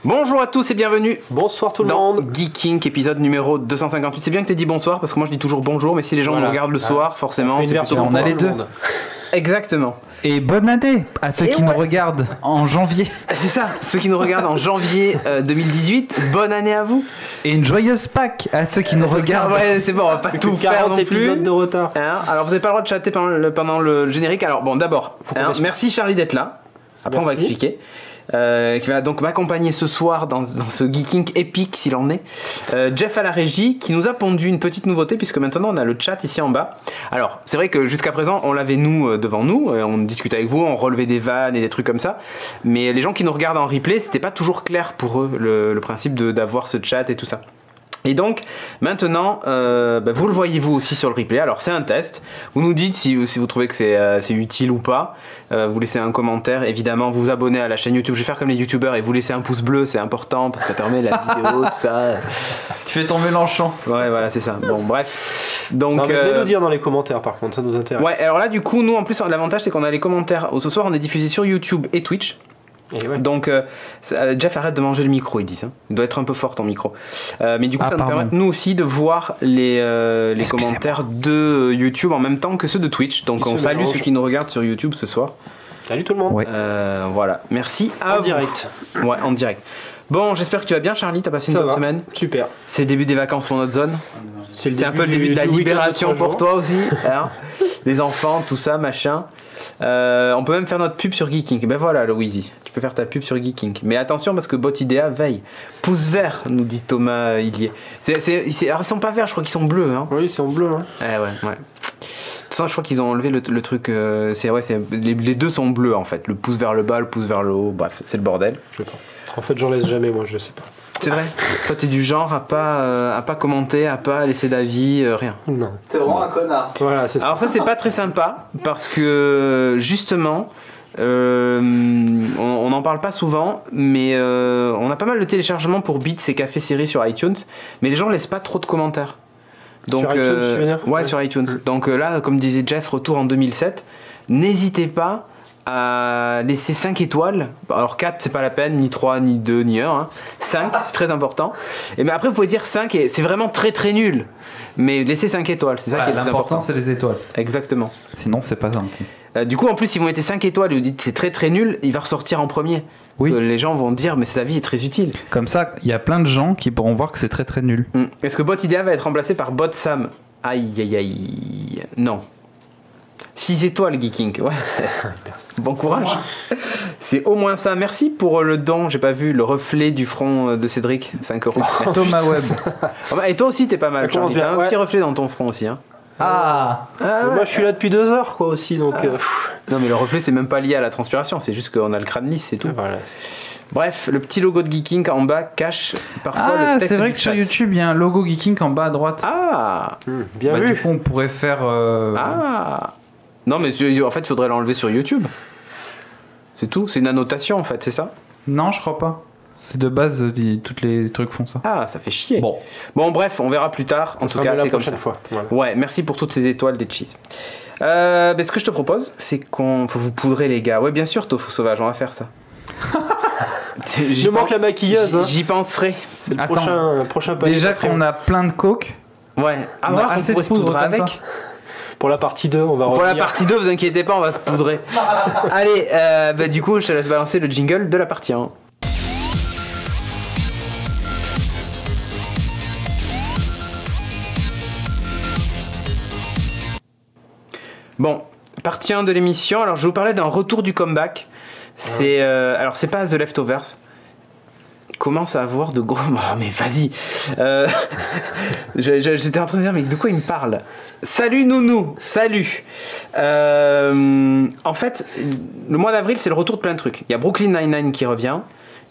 Bonjour à tous et bienvenue. Bonsoir tout le dans monde. Geeking, épisode numéro 258. C'est bien que tu aies dit bonsoir parce que moi je dis toujours bonjour, mais si les gens nous regardent le soir, forcément, c'est plutôt on a les deux. Exactement. Et bonne année à ceux qui nous regardent en janvier. C'est ça, ceux qui nous regardent en janvier 2018, bonne année à vous. Et une joyeuse Pâques à ceux qui nous regardent. Ouais, c'est bon, on va pas tout faire non plus. Épisodes de retard. Alors vous n'avez pas le droit de chatter pendant le générique. Alors bon, d'abord, merci Charlie d'être là. Après on va expliquer. Qui va donc m'accompagner ce soir dans ce Geeking épique s'il en est. Jeff à la régie qui nous a pondu une petite nouveauté puisque maintenant on a le chat ici en bas. Alors c'est vrai que jusqu'à présent on l'avait nous devant nous, on discutait avec vous, on relevait des vannes et des trucs comme ça, mais les gens qui nous regardent en replay c'était pas toujours clair pour eux le principe d'avoir ce chat et tout ça. Et donc maintenant vous le voyez vous aussi sur le replay. Alors c'est un test, vous nous dites si vous trouvez que c'est utile ou pas, vous laissez un commentaire, évidemment vous vous abonnez à la chaîne YouTube. Je vais faire comme les youtubeurs et vous laissez un pouce bleu, c'est important parce que ça permet la vidéo, tout ça. Tu fais ton Mélenchon. Ouais voilà c'est ça, bon bref. Donc, non, mais venez nous dire dans les commentaires par contre, ça nous intéresse. Ouais alors là du coup nous en plus l'avantage c'est qu'on a les commentaires, ce soir on est diffusé sur YouTube et Twitch. Et ouais. Donc Jeff arrête de manger le micro, ils disent. Il doit être un peu fort ton micro. Mais du coup ça nous permet nous aussi de voir les commentaires de YouTube en même temps que ceux de Twitch. Donc on salue ceux qui nous regardent sur YouTube ce soir. Salut tout le monde. Ouais. Voilà, merci à vous. En direct. Ouais, en direct. Bon, j'espère que tu vas bien Charlie, t'as passé une bonne semaine. Super. C'est le début des vacances pour notre zone. C'est un peu le début de la libération pour toi aussi. Hein les enfants, tout ça, machin. On peut même faire notre pub sur Geeking. Ben voilà, Louisie, tu peux faire ta pub sur Geeking. Mais attention parce que Botidea veille. Pouce vert, nous dit Thomas Illier. Alors, ils sont pas verts, je crois qu'ils sont bleus. Hein. Oui, ils sont bleus. Hein. Ouais. De toute façon, je crois qu'ils ont enlevé le truc. Les deux sont bleus en fait. Le pouce vers le bas, le pouce vers le haut. Bref, c'est le bordel. Je sais pas. En fait, j'en laisse jamais, moi, je sais pas. C'est vrai. Toi, t'es du genre à pas commenter, à pas laisser d'avis, rien. Non. T'es vraiment un connard. Voilà, c'est ça. Alors ça, c'est pas très sympa parce que justement, on n'en parle pas souvent, mais on a pas mal de téléchargements pour Beats et Café Série sur iTunes, mais les gens laissent pas trop de commentaires. Donc, sur iTunes, tu veux dire ? Ouais, sur iTunes. Donc là, comme disait Jeff, retour en 2007. N'hésitez pas à laisser 5 étoiles. Alors 4 c'est pas la peine, ni 3, ni 2, ni 1 hein. 5 c'est très important. Et mais après vous pouvez dire 5 et c'est vraiment très très nul. Mais laissez 5 étoiles, c'est ça qui est le plus important. L'important c'est les étoiles. Exactement. Sinon c'est pas gentil. Du coup en plus si vous mettez 5 étoiles et vous dites c'est très très nul, il va ressortir en premier. Oui. Parce que les gens vont dire mais sa vie est très utile. Comme ça il y a plein de gens qui pourront voir que c'est très très nul. Est-ce que Bot Idea va être remplacé par Bot Sam? Aïe aïe aïe. Non. 6 étoiles Geeking, ouais. Bon courage. C'est au moins ça. Merci pour le don. J'ai pas vu le reflet du front de Cédric. 5 euros. Thomas Webb. Et toi aussi t'es pas mal. Charlie. T'as un petit reflet dans ton front aussi. Hein. Moi je suis là depuis 2 heures quoi aussi donc. Non mais le reflet c'est même pas lié à la transpiration. C'est juste qu'on a le crâne lisse, c'est tout. Voilà. Bref, le petit logo de Geeking en bas cache parfois le texte. C'est vrai que sur YouTube il y a un logo Geeking en bas à droite. Bien vu. Du coup on pourrait faire. Non mais en fait il faudrait l'enlever sur YouTube. C'est tout, c'est une annotation en fait, c'est ça? Non je crois pas. C'est de base, tous les trucs font ça. Ah ça fait chier. Bon bref, on verra plus tard. En tout cas c'est comme ça. Fois. Voilà. Ouais, merci pour toutes ces étoiles des cheese. Ce que je te propose, c'est qu'on faut vous poudrer les gars. Ouais bien sûr Tofu Sauvage, on va faire ça. Il manque la maquilleuse. J'y penserai. C'est le prochain palier. Déjà qu'on a plein de coke. Ouais. On pourrait se poudrer avec. Pour la partie 2, on va revenir. Pour la partie 2, vous inquiétez pas, on va se poudrer. Allez, du coup, je te laisse balancer le jingle de la partie 1. Bon, partie 1 de l'émission. Alors, je vais vous parler d'un retour du comeback. Alors, c'est pas The Leftovers. Commence à avoir de gros... Oh mais vas-y. J'étais en train de dire mais de quoi il me parle? Salut Nounou. Salut. En fait, le mois d'avril c'est le retour de plein de trucs. Il y a Brooklyn Nine-Nine qui revient.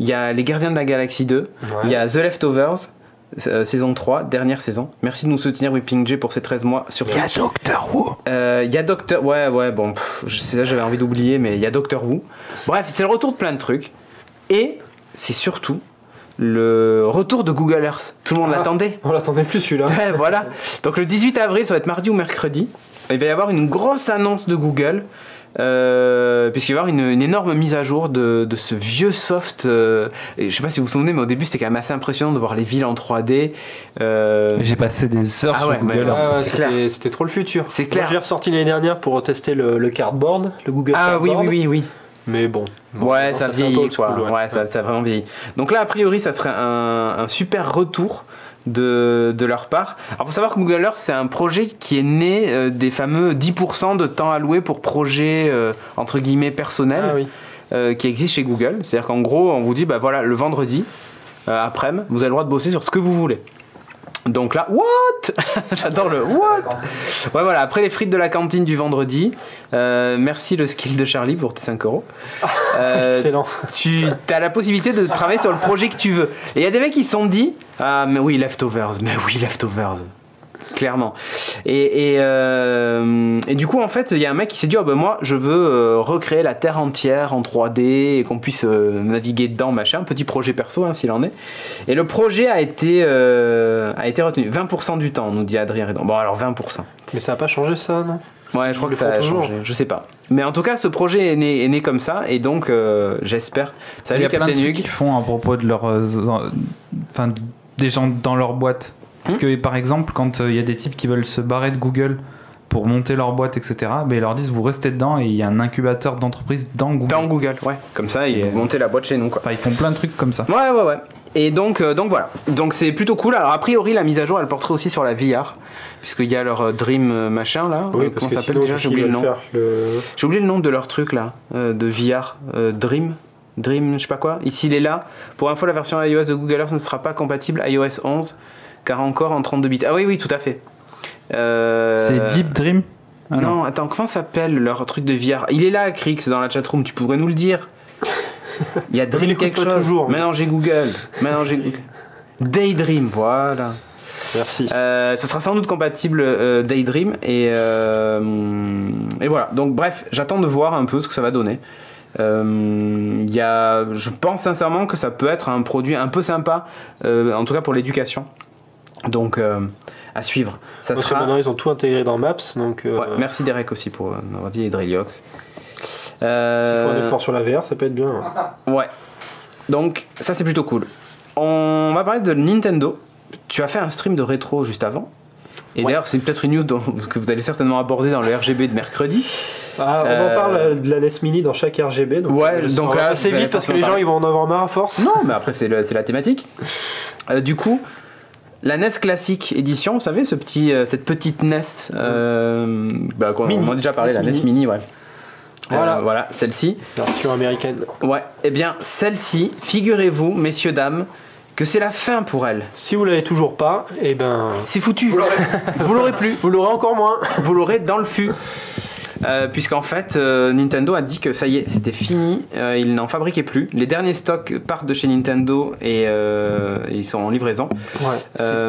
Il y a Les Gardiens de la Galaxie 2. Il y a The Leftovers. Saison 3, dernière saison. Merci de nous soutenir Whipping J pour ces 13 mois sur Twitch. Il y a Doctor Who. Il y a Doctor... Ouais, bon, c'est ça j'avais envie d'oublier, mais il y a Doctor Who. Bref, c'est le retour de plein de trucs. Et c'est surtout le retour de Google Earth. Tout le monde l'attendait. On l'attendait plus celui-là. Ouais, voilà. Donc le 18 avril, ça va être mardi ou mercredi. Il va y avoir une grosse annonce de Google puisqu'il va y avoir une énorme mise à jour de ce vieux soft. Et je sais pas si vous vous souvenez, mais au début c'était quand même assez impressionnant de voir les villes en 3D. J'ai passé des heures sur Google Earth. C'était trop le futur. C'est clair. Moi, je l'ai ressorti l'année dernière pour tester le cardboard, le Google Cardboard. Oui. Mais bon. Ouais, ça vieillit quoi. Cool, ouais, ça a vraiment vieilli. Donc là, a priori, ça serait un super retour de leur part. Alors, faut savoir que Google Earth, c'est un projet qui est né des fameux 10% de temps alloué pour projets entre guillemets personnels qui existent chez Google. C'est-à-dire qu'en gros, on vous dit, bah voilà, le vendredi après-midi, vous avez le droit de bosser sur ce que vous voulez. Donc là, what? J'adore le what? Ouais, voilà, après les frites de la cantine du vendredi, merci le skill de Charlie pour tes 5 €. Excellent. Tu as la possibilité de travailler sur le projet que tu veux. Et il y a des mecs qui se sont dit, ah, mais oui, leftovers. Clairement. Et du coup, en fait, il y a un mec qui s'est dit, oh, ben moi, je veux recréer la Terre entière en 3D et qu'on puisse naviguer dedans, machin. Petit projet perso, hein, s'il en est. Et le projet a été retenu. 20% du temps, nous dit Adrien Redon. Bon, alors 20%. Mais ça n'a pas changé ça, non? Ouais, je crois que ça a changé. Je sais pas. Mais en tout cas, ce projet est né comme ça. Et donc, j'espère. Salut, Captain Hugh. Il y a plein de trucs qu'ils font à propos de leur... des gens dans leur boîte. Parce que par exemple, quand il y a des types qui veulent se barrer de Google pour monter leur boîte, etc., ben, ils leur disent vous restez dedans et il y a un incubateur d'entreprise dans Google. Dans Google, ouais. Comme ça, ils vont monter la boîte chez nous, quoi. Enfin, ils font plein de trucs comme ça. Ouais. Et donc voilà. Donc c'est plutôt cool. Alors a priori, la mise à jour, elle porterait aussi sur la VR, puisqu'il y a leur Dream machin là. Oui, comment ça s'appelle déjà? J'ai oublié le nom. J'ai oublié le nom de leur truc là, de VR. Dream, je sais pas quoi. Ici, il est là. Pour info, la version iOS de Google Earth ne sera pas compatible iOS 11. Car encore en 32 bits. Ah oui, tout à fait. C'est Deep Dream? Non, attends, comment s'appelle leur truc de VR? Il est là, Crix, dans la chatroom, tu pourrais nous le dire. Il y a Dream quelque chose. Toujours. Maintenant j'ai Google. Daydream, voilà. Merci. Ça sera sans doute compatible Daydream. Et voilà. Donc bref, j'attends de voir un peu ce que ça va donner. Je pense sincèrement que ça peut être un produit un peu sympa, en tout cas pour l'éducation. Donc à suivre. Ça Parce sera... que maintenant ils ont tout intégré dans Maps. Donc, ouais, merci Derek aussi pour avoir dit Dreliox. S'il faut un effort sur la VR, ça peut être bien. Ouais. Donc ça c'est plutôt cool. On va parler de Nintendo. Tu as fait un stream de rétro juste avant. Et d'ailleurs c'est peut-être une news que vous allez certainement aborder dans le RGB de mercredi. Ah, on en parle de la NES Mini dans chaque RGB. Donc ouais, donc là c'est vite parce que les gens ils vont en avoir marre à force. Non, mais après c'est la thématique. Du coup, la NES classique édition, vous savez, cette petite NES, on en a déjà parlé, la NES Mini, ouais. Voilà, celle-ci. Version américaine. Ouais, et bien celle-ci, figurez-vous, messieurs, dames, que c'est la fin pour elle. Si vous l'avez toujours pas, et ben... c'est foutu. Vous l'aurez plus. Vous l'aurez encore moins. Vous l'aurez dans le fût. Puisqu'en fait Nintendo a dit que ça y est, c'était fini, ils n'en fabriquaient plus. Les derniers stocks partent de chez Nintendo et ils sont en livraison. Ouais,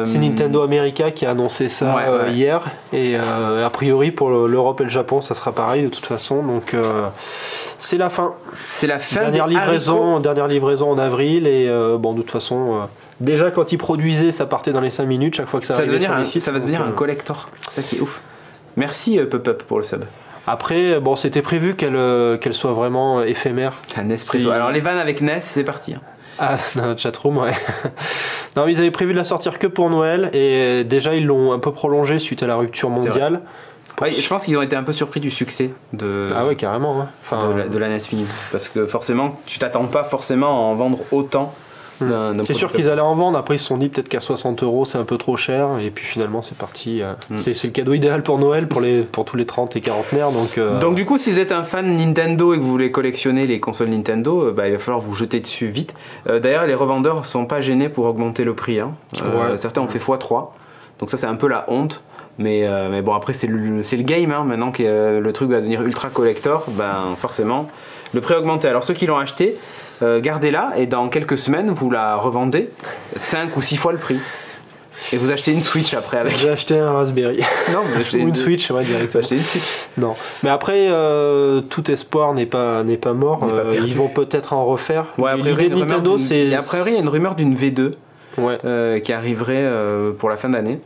c'est Nintendo America qui a annoncé ça hier, et a priori pour l'Europe et le Japon ça sera pareil de toute façon, donc c'est la fin. C'est la fin. Dernière livraison en avril, et bon de toute façon déjà quand ils produisaient ça partait dans les 5 minutes chaque fois que ça arrivait sur les sites. Ça va devenir un collector, c'est ça qui est ouf. Merci Pop-Up pour le sub. Après, bon, c'était prévu qu'elle soit vraiment éphémère. La Nespresso. Alors les vannes avec NES, c'est parti. Ah, dans notre chatroom, ouais. Non, ils avaient prévu de la sortir que pour Noël, et déjà ils l'ont un peu prolongée suite à la rupture mondiale. Ouais, je pense qu'ils ont été un peu surpris du succès de. Ah ouais, carrément. Hein. Enfin, de la NES Mini, parce que forcément, tu t'attends pas forcément à en vendre autant. C'est sûr qu'ils allaient en vendre, après ils se sont dit peut-être qu'à 60 € c'est un peu trop cher, et puis finalement c'est parti. C'est le cadeau idéal pour Noël pour tous les 30 et quarantenaires. Donc du coup, si vous êtes un fan Nintendo et que vous voulez collectionner les consoles Nintendo, il va falloir vous jeter dessus vite. D'ailleurs, les revendeurs sont pas gênés pour augmenter le prix. Certains ont fait x3, donc ça c'est un peu la honte. Mais bon, après c'est le game, hein. Maintenant que le truc va devenir ultra collector, forcément le prix a augmenté. Alors ceux qui l'ont acheté, gardez-la, et dans quelques semaines vous la revendez 5 ou 6 fois le prix. Et vous achetez une Switch après avec. J'ai acheté un Raspberry. Non, ou une Switch, ouais, directement. Acheter une Switch. Non, mais après tout espoir n'est pas mort. Ils vont peut-être en refaire. Ouais, l'idée de Nintendo, c'est. A priori, il y a une rumeur d'une V2 qui arriverait pour la fin d'année.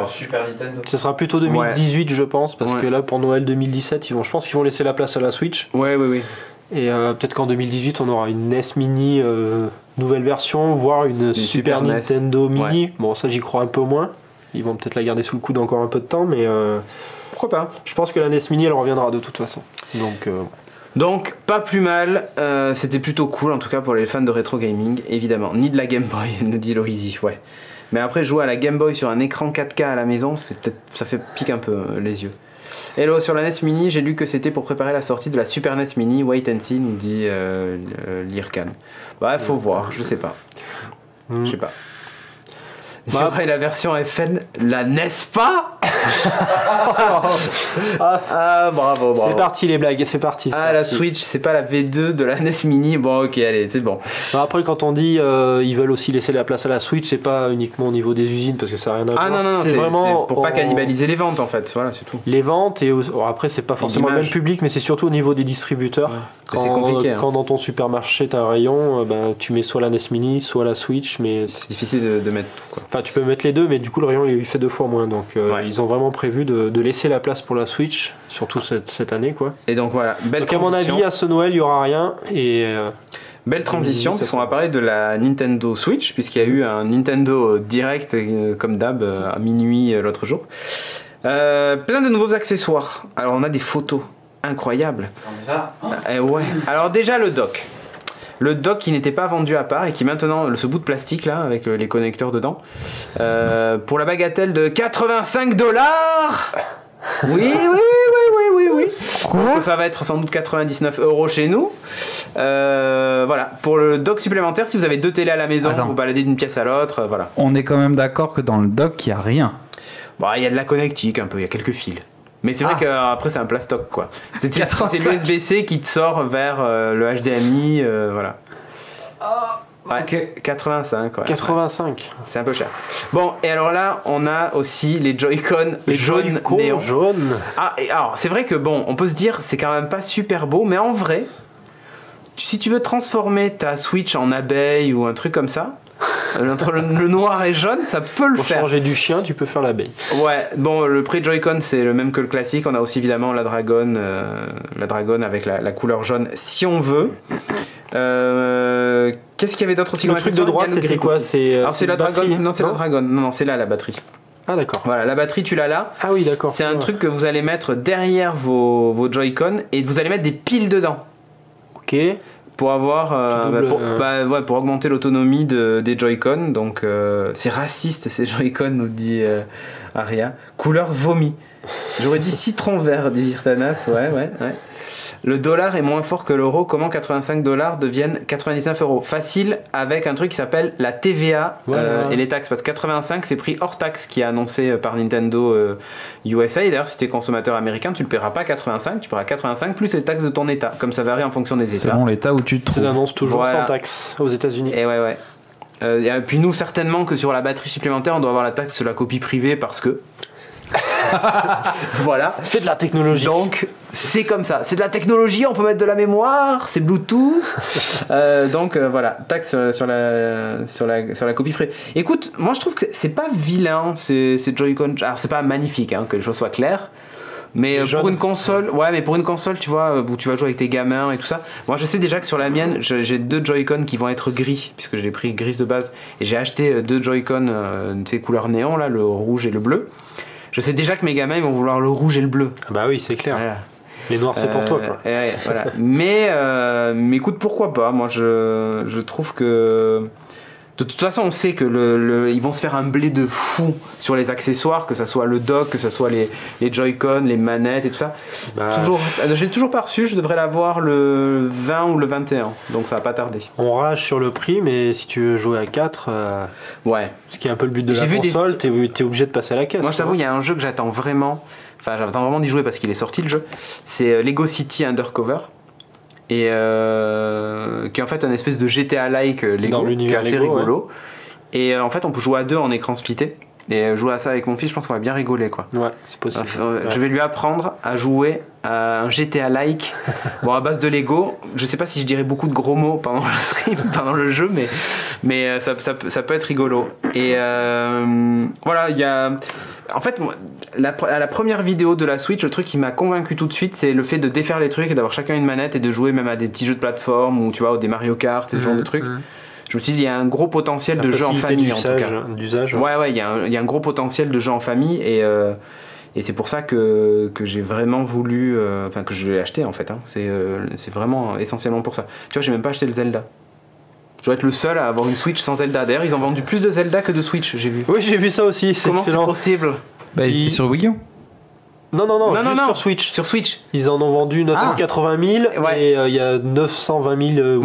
Super Nintendo. Ce sera plutôt 2018 je pense, parce que là pour Noël 2017, je pense qu'ils vont laisser la place à la Switch. Oui. Et peut-être qu'en 2018 on aura une NES Mini nouvelle version, voire une Super Nintendo Mini. Ouais. Bon ça j'y crois un peu moins. Ils vont peut-être la garder sous le coude encore un peu de temps, mais pourquoi pas. Je pense que la NES Mini elle reviendra de toute façon. Donc pas plus mal, c'était plutôt cool en tout cas pour les fans de rétro gaming, évidemment. Ni de la Game Boy, nous dit Lorizy, ouais. Mais après jouer à la Game Boy sur un écran 4K à la maison, ça fait pique un peu les yeux. Hello, sur la NES Mini, j'ai lu que c'était pour préparer la sortie de la Super NES Mini, wait and see, nous dit Lirkan. Bah faut voir, je sais pas. Je sais pas. Sur la version FN, la n'est-ce pas? Bravo. C'est parti les blagues, c'est parti. La Switch, c'est pas la V2 de la NES Mini. Bon, ok, allez, c'est bon. Après, quand on dit ils veulent aussi laisser la place à la Switch, c'est pas uniquement au niveau des usines parce que ça n'a rien à voir. Non, c'est vraiment pour pas cannibaliser les ventes en fait. Voilà, c'est tout. Les ventes et après, c'est pas forcément le même public, mais c'est surtout au niveau des distributeurs. Ouais. C'est compliqué. Quand dans ton supermarché t'as un rayon, tu mets soit la NES Mini, soit la Switch, mais c'est difficile de mettre tout quoi. Enfin, tu peux mettre les deux, mais du coup le rayon il fait 2 fois moins. Donc ils ont vraiment prévu de laisser la place pour la Switch, surtout cette année quoi. Et donc voilà, belle donc, à mon avis, à ce Noël il y aura rien et belle transition, parce qu'on va parler de la Nintendo Switch, puisqu'il y a eu un Nintendo Direct, comme d'hab, à minuit l'autre jour. Plein de nouveaux accessoires. Alors on a des photos incroyables. Ouais. Alors déjà le dock. Le dock qui n'était pas vendu à part et qui maintenant, ce bout de plastique là, avec les connecteurs dedans, pour la bagatelle de $85. Oui. Donc, ça va être sans doute 99 € chez nous. Voilà, pour le dock supplémentaire, si vous avez 2 télés à la maison, vous baladez d'une pièce à l'autre, voilà. On est quand même d'accord que dans le dock, il n'y a rien. Bah, il y a de la connectique un peu, il y a quelques fils. Mais c'est vrai qu'après c'est un plastoc quoi. C'est l'USB-C qui te sort vers le HDMI, voilà. Ouais, 85. Ouais. 85. C'est un peu cher. Bon, et alors là, on a aussi les Joy-Con jaunes néon. Alors c'est vrai que bon, on peut se dire c'est quand même pas super beau, mais en vrai, si tu veux transformer ta Switch en abeille ou un truc comme ça, entre le noir et jaune, ça peut le faire. Pour changer du chien, tu peux faire l'abeille. Ouais, bon, le prix Joy-Con c'est le même que le classique. On a aussi évidemment la Dragon avec la couleur jaune si on veut. Qu'est-ce qu'il y avait d'autre aussi? Le truc de droite, c'était quoi? C'est la Dragon. Non, c'est la Dragon. Non, c'est là la batterie. Ah d'accord. Voilà, la batterie tu l'as là. Ah oui, d'accord. C'est un truc que vous allez mettre derrière vos Joy-Con et vous allez mettre des piles dedans. Ok. Pour avoir pour augmenter l'autonomie des Joy-Con. Donc c'est raciste ces Joy-Con, nous dit Aria. Couleur vomi. J'aurais dit citron vert, dit Virtanas. Ouais. Le dollar est moins fort que l'euro. Comment 85 $ deviennent 99 €? Facile, avec un truc qui s'appelle la TVA et les taxes. Parce que 85 c'est pris hors taxe, qui est annoncé par Nintendo USA. D'ailleurs si tu es consommateur américain, tu ne le paieras pas 85, tu paieras 85 plus les taxes de ton état. Comme ça varie en fonction des états. Selon l'état où tu te trouves. Ils annoncent toujours sans taxe aux États-Unis. Et ouais. Et puis nous, certainement que sur la batterie supplémentaire, on doit avoir la taxe sur la copie privée parce que. Voilà, c'est de la technologie. Donc c'est comme ça, c'est de la technologie, on peut mettre de la mémoire, c'est Bluetooth. Donc voilà, taxe sur la copie privée. Écoute, moi je trouve que c'est pas vilain ces Joy-Con. Alors c'est pas magnifique, hein, que les choses soient claires. Mais pour une console, tu vois, où tu vas jouer avec tes gamins et tout ça. Moi je sais déjà que sur la mienne, j'ai 2 Joy-Con qui vont être gris, puisque j'ai pris gris de base. Et j'ai acheté 2 Joy-Con, ces couleurs néon là, le rouge et le bleu. Je sais déjà que mes gamins ils vont vouloir le rouge et le bleu. Bah oui, c'est clair. Voilà. Les noirs c'est pour toi quoi. Voilà. mais écoute, pourquoi pas. Moi je trouve que de toute façon on sait que ils vont se faire un blé de fou sur les accessoires, que ça soit le dock, que ça soit les Joy-Con, les manettes et tout ça. Je l'ai toujours pas reçu, je devrais l'avoir le 20 ou le 21, donc ça va pas tarder. On rage sur le prix, mais si tu veux jouer à 4, ce qui est un peu le but de la console, t'es obligé de passer à la caisse. Moi je t'avoue, il y a un jeu que j'attends vraiment d'y jouer parce qu'il est sorti le jeu, c'est Lego City Undercover. Et qui est en fait un espèce de GTA-like Lego, qui est assez rigolo. Et en fait on peut jouer à 2 en écran splitté. Et jouer à ça avec mon fils, je pense qu'on va bien rigoler, quoi. Ouais, c'est possible. Je vais lui apprendre à jouer à un GTA-like, bon, à base de Lego. Je sais pas si je dirais beaucoup de gros mots pendant le stream, pendant le jeu, mais ça peut être rigolo. Et voilà, il y a... En fait, à la première vidéo de la Switch, le truc qui m'a convaincu tout de suite, c'est le fait de défaire les trucs et d'avoir chacun une manette et de jouer même à des petits jeux de plateforme ou tu vois, ou des Mario Kart, ce genre de trucs. Je me suis dit, il y a un gros potentiel de jeu en famille, en tout cas. D'usage. Ouais, il y a un gros potentiel de jeu en famille et c'est pour ça que j'ai vraiment voulu, enfin que je l'ai acheté en fait. Hein. C'est vraiment essentiellement pour ça. Tu vois, j'ai même pas acheté le Zelda. Je dois être le seul à avoir une Switch sans Zelda. D'ailleurs, ils ont vendu plus de Zelda que de Switch, j'ai vu. Oui, j'ai vu ça aussi. Comment c'est possible? Bah, ils étaient sur Wii U. Non, juste sur Switch. Sur Switch. Ils en ont vendu 980 000 ouais. Et il y a 920 000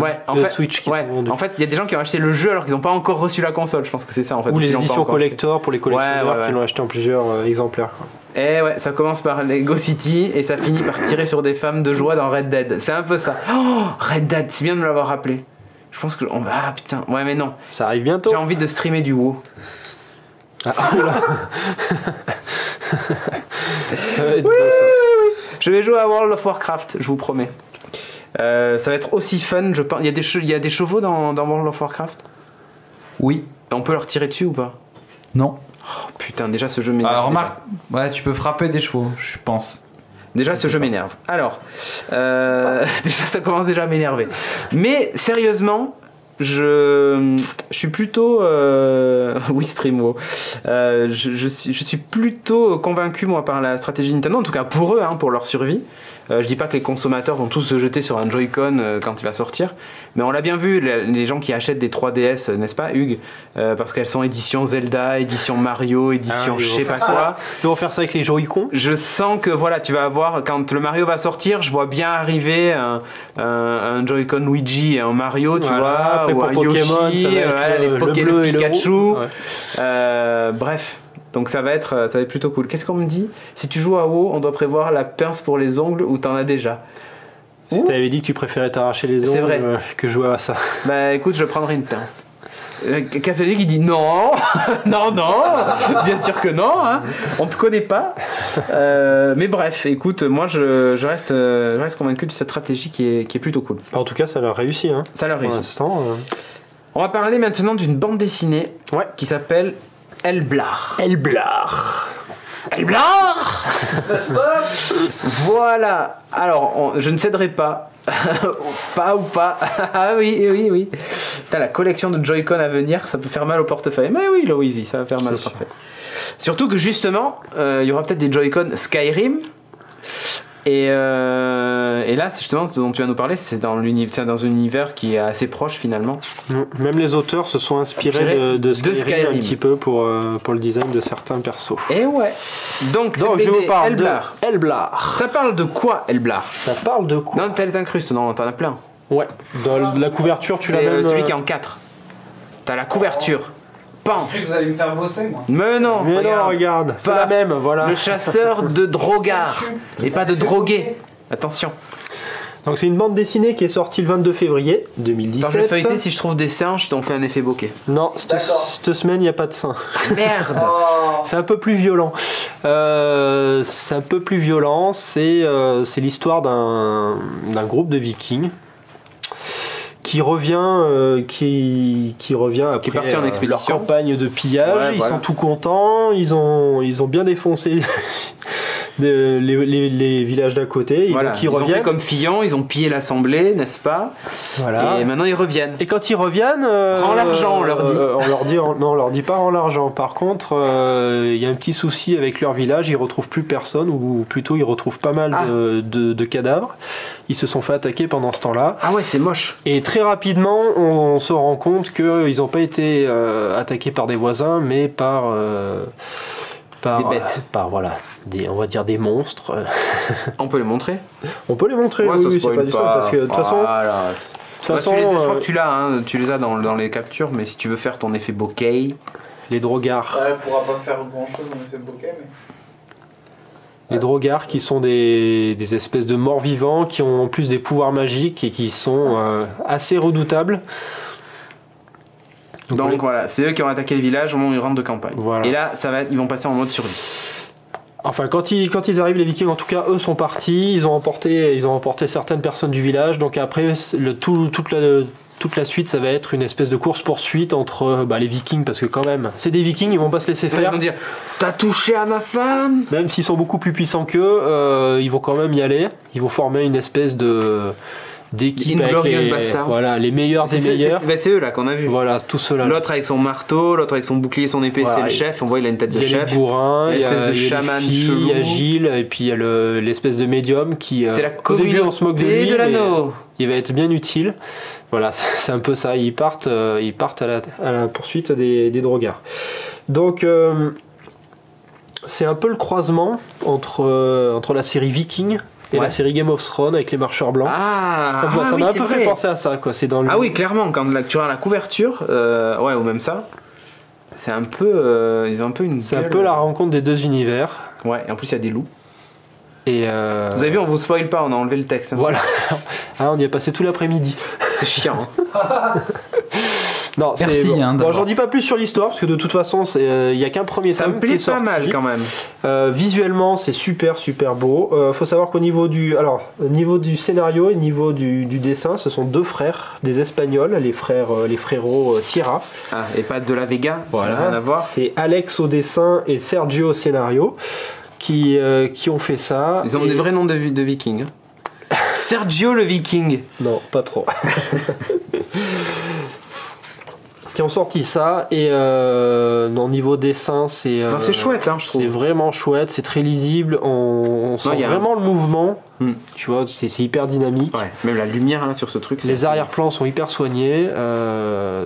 Switch qui sont vendus. En fait, il y a des gens qui ont acheté le jeu alors qu'ils n'ont pas encore reçu la console. Je pense que c'est ça en fait. Ou les éditions collector pour les collectionneurs qui l'ont acheté en plusieurs exemplaires. Et ouais, ça commence par Lego City et ça finit par tirer sur des femmes de joie dans Red Dead. C'est un peu ça. Oh, Red Dead, c'est bien de me l'avoir rappelé. Je pense que... Ah putain, ouais mais non. Ça arrive bientôt. J'ai envie de streamer du WoW. Ah, là. Ça va être beau, ça. Oui. Je vais jouer à World of Warcraft, je vous promets. Ça va être aussi fun, je pense. Il y a des chevaux dans World of Warcraft? Oui. On peut leur tirer dessus ou pas? Non. Oh, putain, déjà ce jeu m'énerve. Alors remarque, ouais, tu peux frapper des chevaux, je pense. Déjà ce jeu m'énerve. Alors, déjà ça commence déjà à m'énerver. Mais sérieusement, je suis plutôt... Oui, StreamWo. Je suis plutôt convaincu moi par la stratégie Nintendo, en tout cas pour eux, hein, pour leur survie. Je dis pas que les consommateurs vont tous se jeter sur un Joy-Con quand il va sortir, mais on l'a bien vu, les gens qui achètent des 3DS, n'est-ce pas Hugues, parce qu'elles sont édition Zelda, édition Mario, édition je sais pas quoi. Ils vont faire ça avec les Joy-Con. Je sens que voilà, tu vas avoir, quand le Mario va sortir, je vois bien arriver un Joy-Con Luigi et un Mario, tu vois, après, ou pour un Pokémon, Yoshi, les Pokémon Pikachu. Bref. Donc ça va être plutôt cool. Qu'est-ce qu'on me dit? Si tu joues à WoW, on doit prévoir la pince pour les ongles ou t'en as déjà? Si t'avais dit que tu préférais t'arracher les ongles que jouer à ça. Bah écoute, je prendrai une pince. Café qui dit non, non, bien sûr que non, hein. On te connaît pas. Mais bref, écoute, moi je reste convaincu de cette stratégie qui est plutôt cool. En tout cas, ça l'a réussi. Hein. Ça l'a réussi. Pour l'instant, On va parler maintenant d'une bande dessinée qui s'appelle Elblar. Elblar. N'est-ce pas? Voilà. Alors, je ne céderai pas. Pas ou pas. Ah oui. T'as la collection de Joy-Con à venir, ça peut faire mal au portefeuille. Mais oui, Loisy, ça va faire mal au portefeuille. Surtout que justement, il y aura peut-être des Joy-Con Skyrim. Et là, c'est justement ce dont tu vas nous parler, c'est dans un univers qui est assez proche finalement. Même les auteurs se sont inspirés de Skyrim un petit peu pour le design de certains persos. Et ouais. Donc je vous parle de Elblar. Ça parle de quoi, Elblar? Ça parle de quoi? Non, t'as les incrustes, non, t'en as plein. Ouais. Dans la couverture, tu l'as même. C'est celui qui est en 4. T'as la couverture. Pan. J'ai cru que vous allez me faire bosser, moi. Mais non, regarde. C'est la même, voilà. Le chasseur de drogards et pas de drogués. Attention. Donc c'est une bande dessinée qui est sortie le 22 février 2017. Attends, je vais feuilleter, si je trouve des singes, t'en fais un effet bokeh. Non, cette semaine, il n'y a pas de seins. Merde. C'est un peu plus violent. C'est l'histoire d'un groupe de vikings qui revient après en expédition. leur campagne de pillage. Ils sont tout contents, ils ont bien défoncé les villages d'à côté. Ils ont fait comme Fillon, ils ont pillé l'assemblée, n'est-ce pas? Voilà. Et maintenant ils reviennent. Et quand ils reviennent, rends l'argent, on leur dit. On leur dit pas rends l'argent. Par contre, il y a un petit souci avec leur village, ils retrouvent plus personne, ou plutôt ils retrouvent pas mal de cadavres. Ils se sont fait attaquer pendant ce temps-là. Ah ouais, c'est moche. Et très rapidement, on se rend compte qu'ils n'ont pas été attaqués par des voisins, mais par des bêtes. On va dire des monstres. On peut les montrer? On peut les montrer, oui, c'est pas du tout. Parce que de toute façon... je crois que tu l'as, hein, tu les as dans les captures, mais si tu veux faire ton effet bokeh... Les drogards. Ouais, on pourra pas faire grand-chose en effet bokeh, mais... Les drogards qui sont des espèces de morts vivants qui ont en plus des pouvoirs magiques et qui sont assez redoutables. Donc voilà, c'est eux qui ont attaqué le village au moment où ils rentrent de campagne. Voilà. Et là, ils vont passer en mode survie. Enfin, quand ils arrivent, les Vikings, en tout cas, eux sont partis. Ils ont emporté certaines personnes du village. Donc après, toute la suite, ça va être une espèce de course-poursuite entre les Vikings, parce que quand même, c'est des Vikings, ils vont pas se laisser faire. Ils vont dire, t'as touché à ma femme. Même s'ils sont beaucoup plus puissants qu'eux, ils vont quand même y aller. Ils vont former une espèce d'équipe avec les meilleurs des meilleurs. C'est eux là qu'on a vu. Voilà, tous ceux-là. L'autre avec son marteau, l'autre avec son bouclier, son épée, c'est le chef. On voit il a une tête de chef. Il y a les bourrins, il y a l'espèce de chaman chelou. Il y a Gilles, et puis il y a l'espèce de médium qui. C'est la au début on se moque de lui, de l'anneau. Il va être bien utile. Voilà, c'est un peu ça. Ils partent à la poursuite des drogards. Donc c'est un peu le croisement entre la série Viking et la série Game of Thrones avec les marcheurs blancs. Ça m'a un peu fait penser à ça, quoi. C'est dans le... Ah oui, clairement, quand tu as la couverture, ou même ça, c'est un peu, ils ont un peu une. C'est un peu la rencontre des deux univers. Ouais, et en plus il y a des loups. Et vous avez vu, on vous spoil pas, on a enlevé le texte. Hein. Voilà. On y a passé tout l'après-midi. C'est chiant. Hein. Non, merci. Bon, j'en dis pas plus sur l'histoire parce que de toute façon, il y a qu'un premier tome qui est sorti. Ça me plaît pas mal quand même. Visuellement, c'est super beau. Faut savoir qu'au niveau du scénario et au niveau du dessin, ce sont deux frères, des Espagnols, les frérots Sierra. Ah, et pas de la Vega. Voilà. Rien à voir. C'est Alex au dessin et Sergio au scénario qui ont fait ça. Ils ont des vrais noms de vikings. Sergio le viking. Non, pas trop. Qui ont sorti ça et niveau dessin c'est chouette hein, je trouve. C'est vraiment chouette, c'est très lisible, on sent vraiment le mouvement. Tu vois, c'est hyper dynamique. Ouais, même la lumière là sur ce truc. Les arrière-plans sont hyper soignés. Je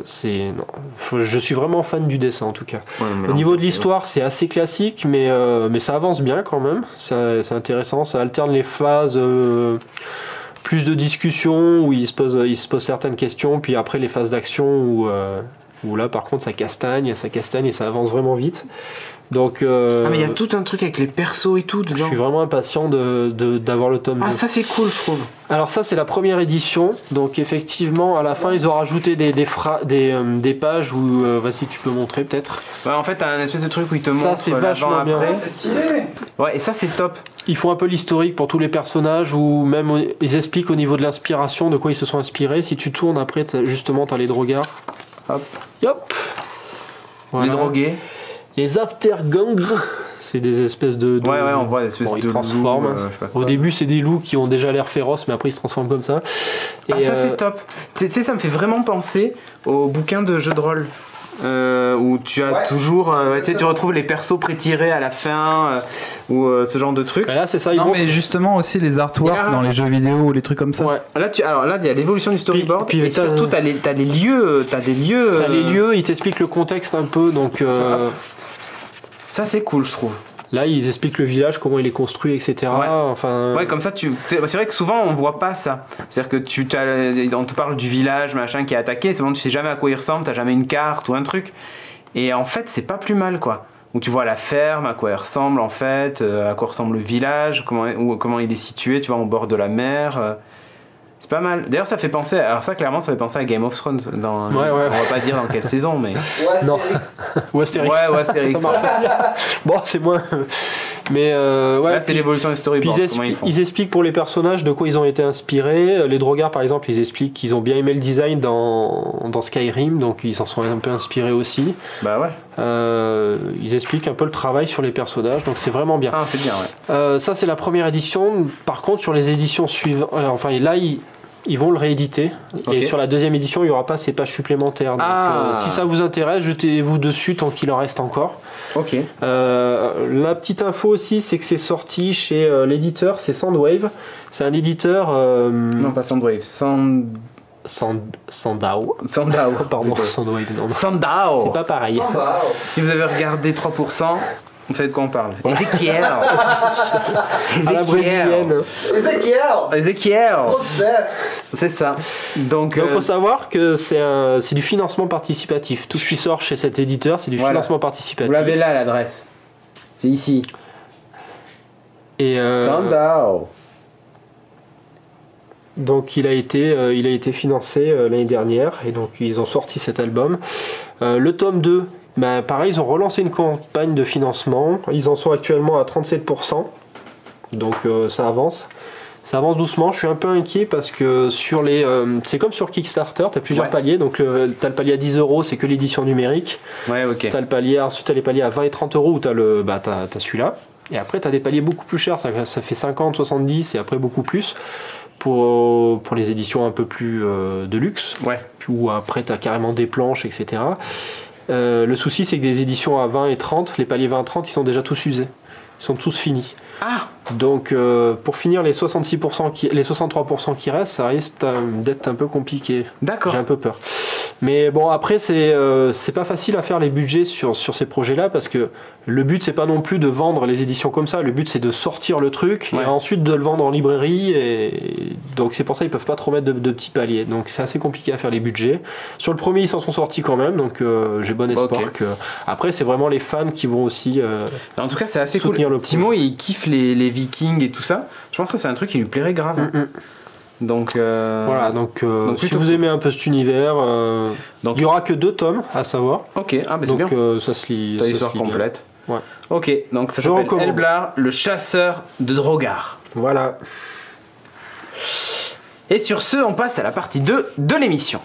suis vraiment fan du dessin en tout cas. Ouais, au niveau de l'histoire, c'est assez classique, mais ça avance bien quand même. C'est intéressant, ça alterne les phases. Plus de discussions où il se pose certaines questions, puis après les phases d'action où là par contre ça castagne et ça avance vraiment vite. Donc mais il y a tout un truc avec les persos et tout dedans. Je suis vraiment impatient d'avoir le tome 2. Ah ça c'est cool je trouve. Alors ça c'est la première édition, donc effectivement à la fin ils ont rajouté des pages où vas-y tu peux montrer peut-être. Ouais, en fait t'as un espèce de truc où ils te montrent ça c'est vachement bien. C'est stylé. Ouais et ça c'est top. Ils font un peu l'historique pour tous les personnages ou même ils expliquent au niveau de l'inspiration de quoi ils se sont inspirés. Si tu tournes après justement t'as les drogards. Hop. Yop. Voilà. Les drogués. Les Aptergangres, c'est des espèces de ouais, on voit des espèces ils se transforment. Au début, c'est des loups qui ont déjà l'air féroces, mais après, ils se transforment comme ça. Et ça, c'est top. Tu sais, ça me fait vraiment penser au bouquin de jeux de rôle. Où tu as toujours tu retrouves les persos pré-tirés à la fin ou ce genre de truc. Là c'est ça, mais justement aussi les artworks dans les jeux vidéo ou les trucs comme ça. Ouais. Là il y a l'évolution du storyboard puis et surtout t'as des lieux, ils t'expliquent le contexte un peu donc ça c'est cool je trouve. Là, ils expliquent le village, comment il est construit, etc. Ouais, enfin... comme ça, c'est vrai que souvent, on voit pas ça. C'est-à-dire que on te parle du village, machin, qui est attaqué, souvent, tu sais jamais à quoi il ressemble, t'as jamais une carte ou un truc. Et en fait, c'est pas plus mal, quoi. Où tu vois la ferme, à quoi elle ressemble, en fait, à quoi ressemble le village, comment il est situé, tu vois, au bord de la mer. C'est pas mal. D'ailleurs, ça fait penser. Alors, ça, clairement, ça fait penser à Game of Thrones. On va pas dire dans quelle saison, mais. Non. Ou Astérix. Ouais, Astérix. Ça marche aussi. Bon, c'est moins. Mais là, c'est l'évolution du storyboard. Ils expliquent pour les personnages de quoi ils ont été inspirés. Les drogards, par exemple, ils expliquent qu'ils ont bien aimé le design dans Skyrim, donc ils s'en sont un peu inspirés aussi. Bah ouais. Ils expliquent un peu le travail sur les personnages, donc c'est vraiment bien. Ah, c'est bien, ouais. Ça, c'est la première édition. Par contre, sur les éditions suivantes, là, ils vont le rééditer. Okay. Et sur la deuxième édition, il n'y aura pas ces pages supplémentaires. Donc, si ça vous intéresse, jetez-vous dessus tant qu'il en reste encore. Ok. La petite info aussi, c'est que c'est sorti chez l'éditeur, c'est Soundwave. C'est un éditeur. Non, pas Soundwave. Sandao. Pardon, Soundwave. Non. Sandao. C'est pas pareil. Si vous avez regardé 3%. Vous savez de quoi on parle. Ezekiel. À la brésilienne. Ezekiel. C'est ça. Donc faut savoir que c'est du financement participatif. Tout ce qui sort chez cet éditeur, c'est du financement participatif. Vous l'avez là l'adresse. C'est ici. Et Sandao. Donc il a été financé l'année dernière et donc ils ont sorti cet album. Le tome 2, ben, pareil, ils ont relancé une campagne de financement. Ils en sont actuellement à 37%. Donc ça avance. Ça avance doucement. Je suis un peu inquiet parce que sur les, c'est comme sur Kickstarter, tu as plusieurs paliers. Donc tu as le palier à 10 €, c'est que l'édition numérique. Ouais, ok. Ensuite tu as les paliers à 20 et 30 € où tu as celui-là. Et après tu as des paliers beaucoup plus chers, ça fait 50, 70 et après beaucoup plus. Pour les éditions un peu plus de luxe, où après tu as carrément des planches, etc. Le souci, c'est que des éditions à 20 et 30, les paliers 20 et 30, ils sont déjà tous usés. Ils sont tous finis. Ah. Donc, pour finir les 66%, les 63% qui restent, ça risque d'être un peu compliqué. D'accord. J'ai un peu peur. Mais bon, après, c'est pas facile à faire les budgets sur ces projets-là parce que le but, c'est pas non plus de vendre les éditions comme ça. Le but, c'est de sortir le truc et ensuite de le vendre en librairie. Et donc, c'est pour ça qu'ils peuvent pas trop mettre de petits paliers. Donc, c'est assez compliqué à faire les budgets. Sur le premier, ils s'en sont sortis quand même. Donc, j'ai bon espoir que. Après, c'est vraiment les fans qui vont aussi. En tout cas, c'est assez cool. Timo, il kiffe les Vikings et tout ça. Je pense que ça, c'est un truc qui lui plairait grave. Donc voilà, donc si vous aimez un peu cet univers, il n'y aura que 2 tomes à savoir. Ok, ah bah c'est bien. Ça se lit. T'as l'histoire complète. Ouais. Ok, donc ça s'appelle Elblar, le chasseur de Drogar. Voilà. Et sur ce, on passe à la partie 2 de l'émission.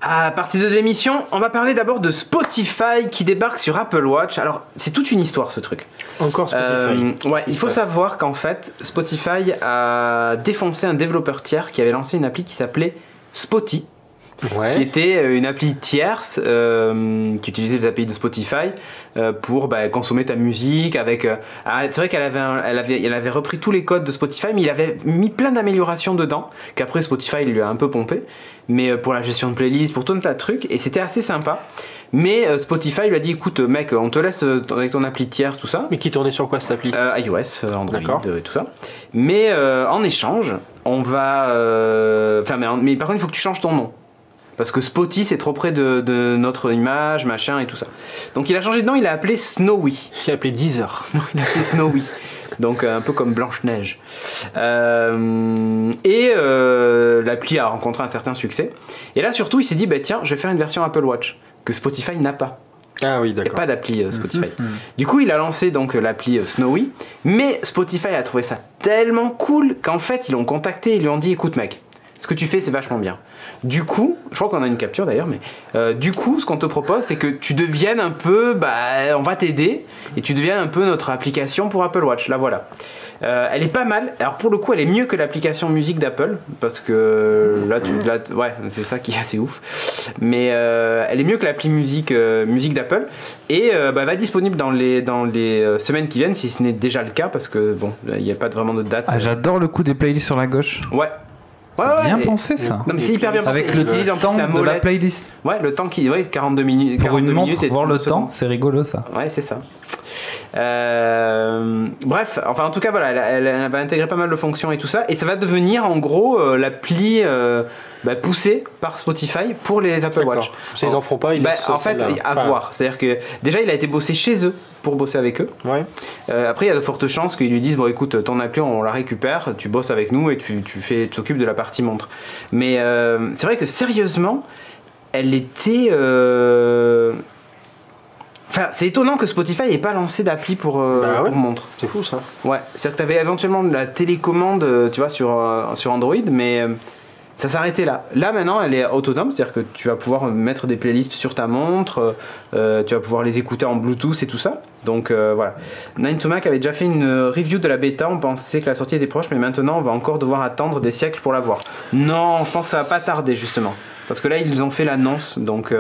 À partir de l'émission, on va parler d'abord de Spotify qui débarque sur Apple Watch. Alors, c'est toute une histoire ce truc. Encore Spotify. Il faut savoir qu'en fait, Spotify a défoncé un développeur tiers qui avait lancé une appli qui s'appelait Spotify. Qui était une appli tierce qui utilisait les API de Spotify pour consommer ta musique avec. C'est vrai qu'elle avait repris tous les codes de Spotify, mais il avait mis plein d'améliorations dedans qu'après Spotify lui a un peu pompé, mais pour la gestion de playlist, pour tout un tas de trucs, et c'était assez sympa. Mais Spotify lui a dit écoute mec, on te laisse avec ton appli tierce tout ça. Mais qui tournait sur quoi cette appli? iOS, Android, tout ça. Mais en échange, on va. Mais par contre, il faut que tu changes ton nom. Parce que Spotify c'est trop près de notre image, machin et tout ça. Donc il a changé de nom, il a appelé Snowy. Il a appelé Deezer. Non, il a appelé Snowy. Donc un peu comme Blanche-Neige. L'appli a rencontré un certain succès. Et là surtout il s'est dit tiens, je vais faire une version Apple Watch que Spotify n'a pas. Ah oui, d'accord. Il n'y a pas d'appli Spotify. Du coup, il a lancé donc l'appli Snowy, mais Spotify a trouvé ça tellement cool qu'en fait, ils l'ont contacté et ils lui ont dit écoute mec, ce que tu fais c'est vachement bien. Du coup, je crois qu'on a une capture d'ailleurs, mais du coup, ce qu'on te propose, c'est que tu deviennes un peu, on va t'aider, et tu deviennes un peu notre application pour Apple Watch. Là, voilà. Elle est pas mal. Alors pour le coup, elle est mieux que l'application musique d'Apple, parce que là, c'est ça qui est assez ouf. Mais elle est mieux que l'appli musique d'Apple, et va être disponible dans les semaines qui viennent, si ce n'est déjà le cas, parce que bon, il n'y a pas vraiment de date. Ah, j'adore le coup des playlists sur la gauche. Ouais. Bien pensé ça. Non mais c'est hyper bien pensé. Avec le temps de la playlist. Ouais, le temps qui 42 minutes. Pour 42 une montre, minutes et voir le temps, c'est rigolo ça. Ouais, c'est ça. Bref, enfin en tout cas voilà, elle va intégrer pas mal de fonctions et tout ça, et ça va devenir en gros l'appli poussée par Spotify pour les Apple Watch. Ça, ils en font pas. En fait, à voir. C'est-à-dire que déjà il a été bossé chez eux pour bosser avec eux. Ouais. Après il y a de fortes chances qu'ils lui disent bon écoute, ton appli on la récupère, tu bosses avec nous et tu t'occupes de la partie montre. Mais c'est vrai que sérieusement, elle était Enfin, c'est étonnant que Spotify n'ait pas lancé d'appli pour montre. C'est fou ça. Ouais, c'est-à-dire que tu avais éventuellement de la télécommande, tu vois, sur Android, mais ça s'arrêtait là. Là maintenant, elle est autonome, c'est-à-dire que tu vas pouvoir mettre des playlists sur ta montre, tu vas pouvoir les écouter en Bluetooth et tout ça. Donc voilà. 9to Mac avait déjà fait une review de la bêta, on pensait que la sortie était proche, mais maintenant on va encore devoir attendre des siècles pour la voir. Non, je pense que ça va pas tarder justement, parce que là ils ont fait l'annonce, donc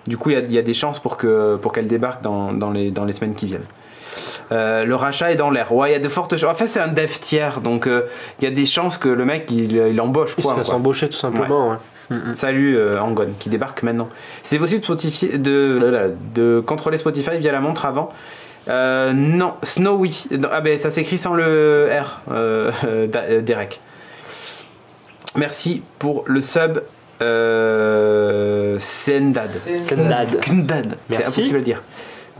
du coup il y a des chances pour qu'elle débarque dans les semaines qui viennent. Le rachat est dans l'air. Ouais, il y a de fortes chances. En fait, c'est un dev tiers, donc il y a des chances que le mec il embauche. Il se fasse embaucher tout simplement. Ouais. Salut Angon qui débarque maintenant. C'est possible de contrôler Spotify via la montre avant. Non, Snowy. Ah ben ça s'écrit sans le R, Derek. Merci pour le sub. Sendad. Sendad. C'est impossible à dire.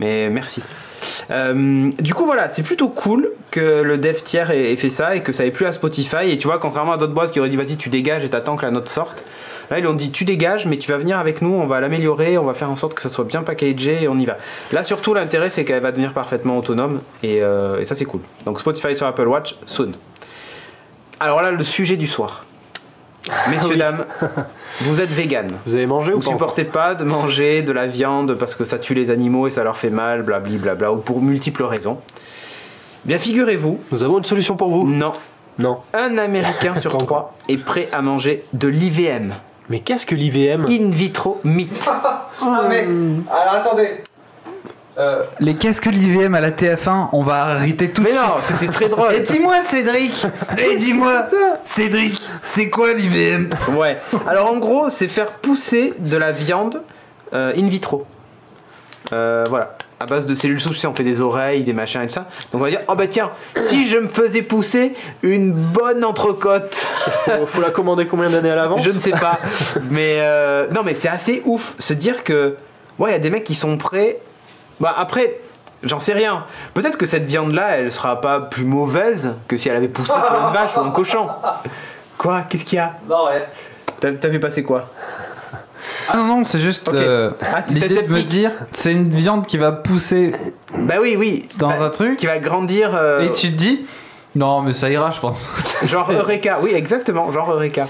Mais merci. Du coup voilà, c'est plutôt cool que le dev tiers ait fait ça et que ça ait plus à Spotify. Et tu vois, contrairement à d'autres boîtes qui auraient dit vas-y tu dégages et t'attends que la note sorte, là ils ont dit tu dégages mais tu vas venir avec nous, on va l'améliorer, on va faire en sorte que ça soit bien packagé et on y va. Là surtout l'intérêt c'est qu'elle va devenir parfaitement autonome et ça c'est cool. Donc Spotify sur Apple Watch, soon. Alors là le sujet du soir. Messieurs, dames, vous êtes vegan. Vous avez mangé ou pas? Vous supportez pas de manger de la viande parce que ça tue les animaux et ça leur fait mal, blablabla, ou pour multiples raisons. Bien, figurez-vous. Nous avons une solution pour vous. Non. Un Américain sur 3 est prêt à manger de l'IVM. Mais qu'est-ce que l'IVM? In vitro meat. Ah mais, alors attendez. Les qu'est-ce que l'IVM à la TF1, on va arrêter tout de suite. Mais non, c'était très drôle. Et dis-moi Cédric, Cédric, c'est quoi l'IVM? Ouais, alors en gros, c'est faire pousser de la viande in vitro. Voilà, à base de cellules souches, on fait des oreilles, des machins et tout ça. Donc on va dire, oh bah tiens, si je me faisais pousser une bonne entrecôte. Faut la commander combien d'années à l'avance? Je ne sais pas. Mais non, mais c'est assez ouf se dire que, ouais, il y a des mecs qui sont prêts. Bah après, j'en sais rien. Peut-être que cette viande-là, elle sera pas plus mauvaise que si elle avait poussé sur une vache ou un cochon. Quoi? Qu'est-ce qu'il y a? Non, ouais. T'as vu passer quoi? Ah non, c'est juste l'idée de me dire, c'est une viande qui va pousser. Bah oui. Dans un truc. Qui va grandir. Et tu te dis, non, mais ça ira, je pense. Genre Eureka, oui, exactement, genre Eureka.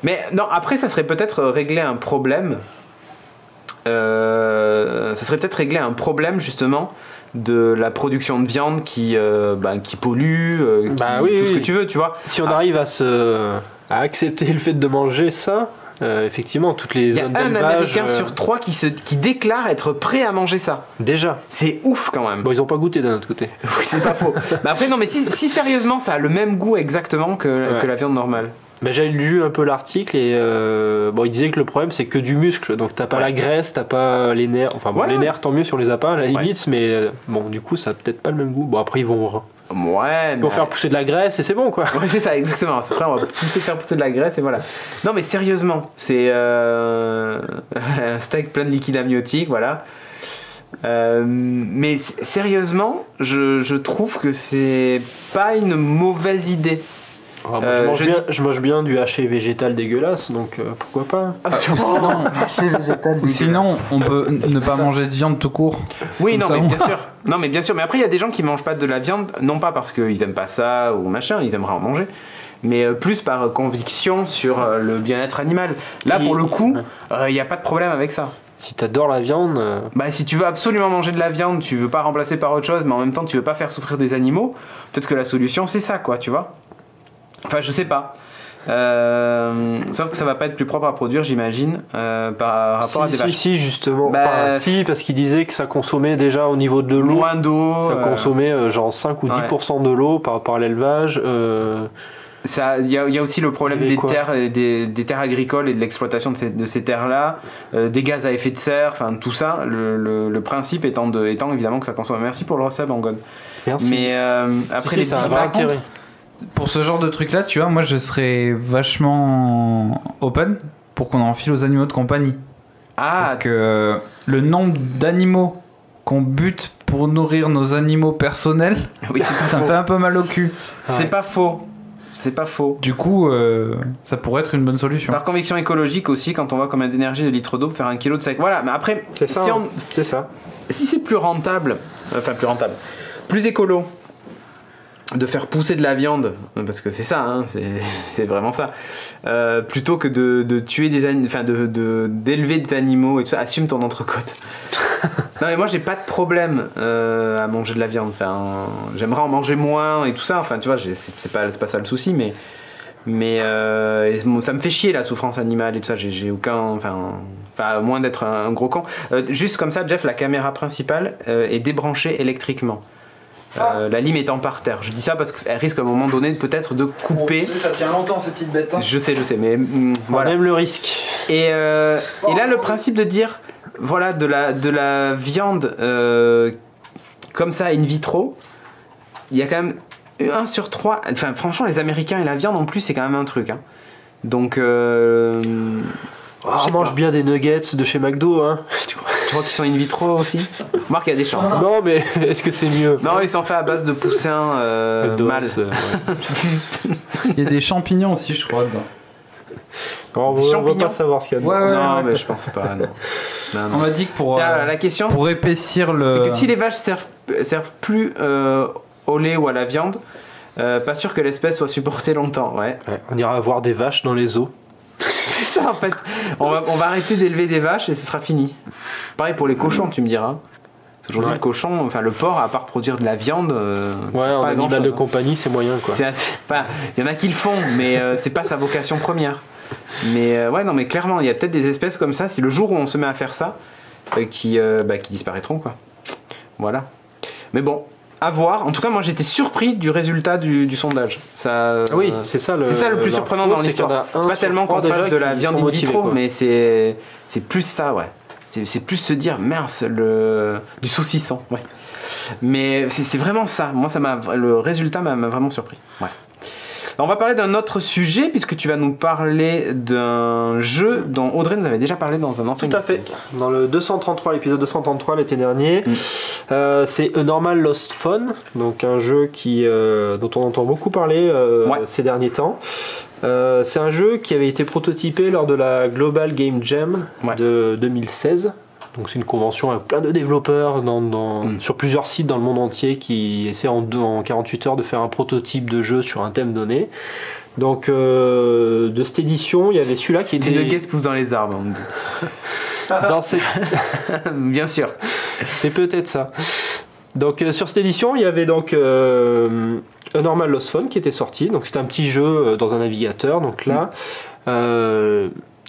Mais non, après, ça serait peut-être régler un problème. Ça serait peut-être régler un problème justement de la production de viande qui pollue, tout ce que tu veux, tu vois. Si on arrive à accepter le fait de manger ça, effectivement, toutes les zones d'élevage... Il y a un Américain sur 3 qui déclare être prêt à manger ça. Déjà. C'est ouf quand même. Bon, ils ont pas goûté d'un autre côté. Oui, c'est pas faux. Mais après, non, mais si sérieusement ça a le même goût exactement que la viande normale. Ben, j'ai lu un peu l'article et il disait que le problème c'est que du muscle, donc t'as pas la graisse, t'as pas les nerfs, enfin bon, les nerfs tant mieux si on les a pas à la limite, mais bon du coup ça a peut-être pas le même goût. Bon après ils vont faire pousser de la graisse et c'est bon quoi. Ouais c'est ça exactement, après on va faire pousser de la graisse et voilà. Non mais sérieusement, c'est un steak plein de liquide amniotique, voilà. Mais sérieusement, je trouve que c'est pas une mauvaise idée. Ah, moi, je mange bien du haché végétal dégueulasse, donc pourquoi pas. Sinon, on peut ne pas manger de viande tout court. Oui, non, mais bien sûr. Non, mais bien sûr. Mais après, il y a des gens qui mangent pas de la viande, non pas parce qu'ils aiment pas ça ou machin, ils aimeraient en manger, mais plus par conviction sur le bien-être animal. Là, pour le coup, il n'y a pas de problème avec ça. Si t'adores la viande... Bah si tu veux absolument manger de la viande, tu veux pas remplacer par autre chose, mais en même temps tu veux pas faire souffrir des animaux, peut-être que la solution c'est ça quoi, tu vois. Enfin je sais pas. Sauf que ça va pas être plus propre à produire j'imagine par rapport à des vaches. Si justement. Si parce qu'il disait que ça consommait déjà au niveau de l'eau. Moins d'eau. Ça consommait genre 5 ou 10% de l'eau par rapport à l'élevage. Il y a aussi le problème des terres agricoles et de l'exploitation de ces terres-là, des gaz à effet de serre, enfin tout ça, le principe étant évidemment que ça consomme. Merci pour le resub, Angon. Merci. Mais après, ça a un vrai intérêt. Pour ce genre de truc-là, tu vois, moi je serais vachement open pour qu'on enfile aux animaux de compagnie. Parce que le nombre d'animaux qu'on bute pour nourrir nos animaux personnels, ça me fait un peu mal au cul. C'est pas faux. C'est pas faux. Du coup, ça pourrait être une bonne solution. Par conviction écologique aussi, quand on voit combien d'énergie de litres d'eau pour faire 1 kilo de sec. Voilà, mais après, c'est ça. Si c'est plus rentable, plus écolo, de faire pousser de la viande, parce que c'est ça, hein, c'est vraiment ça, plutôt que de tuer des animaux, enfin d'élever des animaux et tout ça, assume ton entrecôte. Non mais moi j'ai pas de problème à manger de la viande, enfin j'aimerais en manger moins et tout ça, enfin tu vois, c'est pas ça le souci, mais ça me fait chier la souffrance animale et tout ça, j'ai aucun, enfin moins d'être un gros con. Juste comme ça, Jeff, la caméra principale est débranchée électriquement. La lime étant par terre. Je dis ça parce qu'elle risque à un moment donné peut-être de couper. Ça tient longtemps ces petites bêtes. Hein. Je sais, mais voilà. Même le risque. Et là, le principe de dire, voilà, de la viande comme ça in vitro, il y a quand même 1 sur 3. Enfin, franchement, les Américains et la viande en plus, c'est quand même un truc. Hein. Donc, on mange bien des nuggets de chez McDo, hein. Tu crois qu'ils sont in vitro aussi? Marc, il y a des chances. Hein. Non, mais est-ce que c'est mieux? Non, ils sont faits à base de poussins mâles. Il y a des champignons aussi, je crois, dedans. On va pas savoir ce qu'il y a dedans. Non, mais je pense pas. Non. On m'a dit que pour, la question, pour épaissir le... C'est que si les vaches servent plus au lait ou à la viande, pas sûr que l'espèce soit supportée longtemps. Ouais. On ira voir des vaches dans les eaux. C'est ça en fait. On va arrêter d'élever des vaches et ce sera fini. Pareil pour les cochons, tu me diras. Aujourd'hui, le cochon, enfin le porc, à part produire de la viande, en animal de compagnie, c'est moyen quoi. Enfin, il y en a qui le font, mais c'est pas sa vocation première. Mais ouais, non, mais clairement, il y a peut-être des espèces comme ça. Si le jour où on se met à faire ça, qui disparaîtront quoi. Voilà. Mais bon. À voir. En tout cas, moi j'étais surpris du résultat du sondage. Ça, oui, c'est ça le plus surprenant dans l'histoire. C'est pas tellement qu'on fasse de la viande in vitro, mais c'est plus ça, ouais. C'est plus se dire, mince, du saucisson. Ouais. Mais c'est vraiment ça. Moi, le résultat m'a vraiment surpris. Bref. Alors, on va parler d'un autre sujet, puisque tu vas nous parler d'un jeu dont Audrey nous avait déjà parlé dans un ancien. Tout à fait. Dans le 233, l'épisode 233 l'été dernier. C'est A Normal Lost Phone, donc un jeu dont on entend beaucoup parler ces derniers temps. C'est un jeu qui avait été prototypé lors de la Global Game Jam de 2016. Donc c'est une convention avec plein de développeurs sur plusieurs sites dans le monde entier qui essaient en 48 heures de faire un prototype de jeu sur un thème donné. Donc de cette édition, il y avait celui-là qui était... Des nuggets poussent dans les arbres. Bien sûr. C'est peut-être ça. Donc sur cette édition, il y avait donc A Normal Lost Phone qui était sorti. Donc c'était un petit jeu dans un navigateur. Donc là...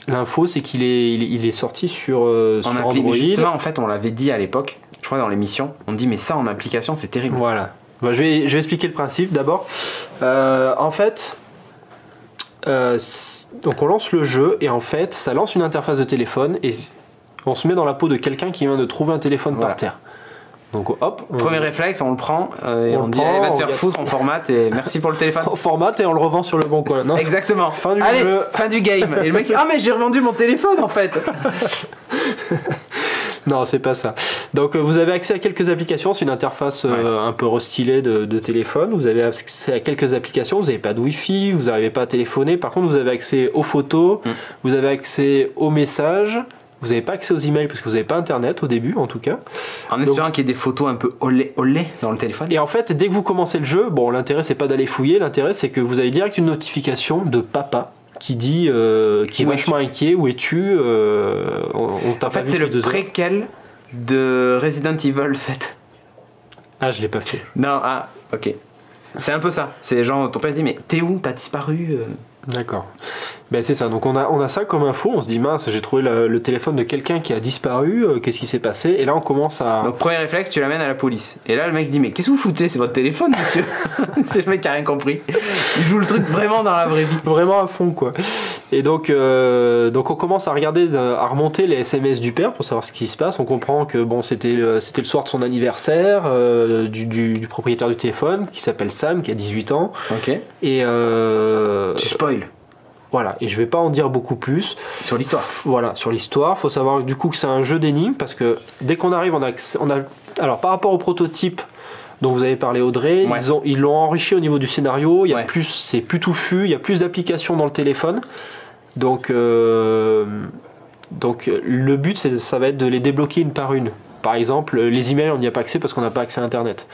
l'info, c'est qu'il est sorti sur Android. Justement, en fait, on l'avait dit à l'époque, je crois dans l'émission, on dit mais ça en application, c'est terrible. Voilà. Bon, je vais expliquer le principe d'abord. En fait, donc on lance le jeu et en fait, ça lance une interface de téléphone et on se met dans la peau de quelqu'un qui vient de trouver un téléphone par terre. Donc hop. Premier réflexe, on le prend et on dit allez, va te faire foutre, on formate et merci pour le téléphone. On formate et on le revend sur le bon coin. Non. Exactement. Fin du jeu. Fin du game. Et le mec, ah mais j'ai revendu mon téléphone en fait. Non, c'est pas ça. Donc vous avez accès à quelques applications, c'est une interface un peu restylée de téléphone. Vous avez accès à quelques applications, vous n'avez pas de Wi-Fi, vous n'arrivez pas à téléphoner. Par contre, vous avez accès aux photos, vous avez accès aux messages. Vous n'avez pas accès aux emails parce que vous n'avez pas internet au début en tout cas. En espérant qu'il y ait des photos un peu olé dans le téléphone. Et en fait, dès que vous commencez le jeu, bon, l'intérêt c'est pas d'aller fouiller, l'intérêt c'est que vous avez direct une notification de papa qui dit, qui est vachement inquiet, où es-tu En fait, c'est le préquel de Resident Evil 7. Ah, je l'ai pas fait. Non, ok. C'est un peu ça. C'est genre, ton père dit, mais t'es où? T'as disparu? D'accord. Ben c'est ça, donc on a ça comme info, on se dit mince, j'ai trouvé le téléphone de quelqu'un qui a disparu, qu'est-ce qui s'est passé? Et là on commence à... Donc premier réflexe, tu l'amènes à la police. Et là le mec dit mais qu'est-ce que vous foutez? C'est votre téléphone monsieur. C'est le mec qui a rien compris. Il joue le truc vraiment dans la vraie vie. Vraiment à fond quoi. Et donc on commence à regarder, à remonter les SMS du père pour savoir ce qui se passe. On comprend que bon c'était le soir de son anniversaire du propriétaire du téléphone qui s'appelle Sam, qui a 18 ans. Ok. Et tu spoil. Voilà, et je vais pas en dire beaucoup plus. Sur l'histoire. Voilà, sur l'histoire. Faut savoir du coup que c'est un jeu d'énigmes parce que dès qu'on arrive, alors par rapport au prototype dont vous avez parlé Audrey, ils l'ont enrichi au niveau du scénario. C'est plus touffu, il y a plus d'applications dans le téléphone. Donc le but, ça va être de les débloquer une par une. Par exemple, les emails, on n'y a pas accès parce qu'on n'a pas accès à Internet.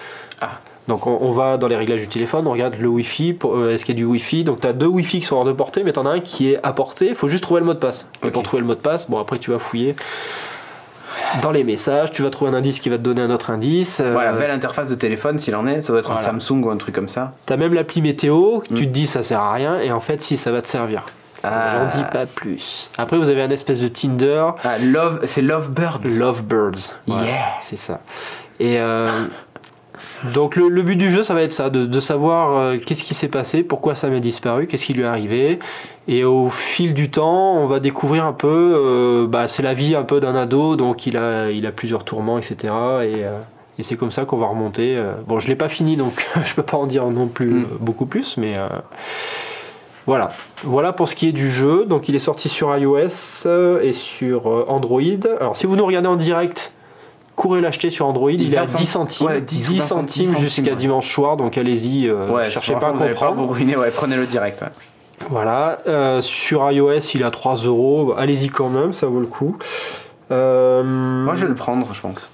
Donc on va dans les réglages du téléphone, on regarde le Wi-Fi, est-ce qu'il y a du Wi-Fi? Donc tu as deux Wi-Fi qui sont hors de portée, mais tu en as un qui est à portée, il faut juste trouver le mot de passe. Et pour trouver le mot de passe, bon après tu vas fouiller dans les messages, tu vas trouver un indice qui va te donner un autre indice. Voilà, belle interface de téléphone s'il en est, ça doit être un Samsung ou un truc comme ça. Tu as même l'appli météo, tu te dis ça sert à rien, et en fait si, ça va te servir. J'en dis pas plus. Après vous avez un espèce de Tinder. C'est Lovebirds. Lovebirds. Yeah. C'est ça. Et... donc le but du jeu ça va être ça, de savoir qu'est-ce qui s'est passé, pourquoi Sam a disparu, qu'est-ce qui lui est arrivé, et au fil du temps on va découvrir un peu, c'est la vie un peu d'un ado, donc il a plusieurs tourments etc. Et c'est comme ça qu'on va remonter. Bon je l'ai pas fini donc je peux pas en dire non plus beaucoup plus, mais Voilà pour ce qui est du jeu. Donc il est sorti sur iOS et sur Android. Alors si vous nous regardez en direct, courez l'acheter sur Android, il est à 10 centimes. Ouais, 10 centimes jusqu'à dimanche soir, donc allez-y, cherchez pas à comprendre. Vous ruiner, prenez-le direct. Ouais. Voilà, sur iOS il est à 3 €, allez-y quand même, ça vaut le coup. Moi je vais le prendre, je pense.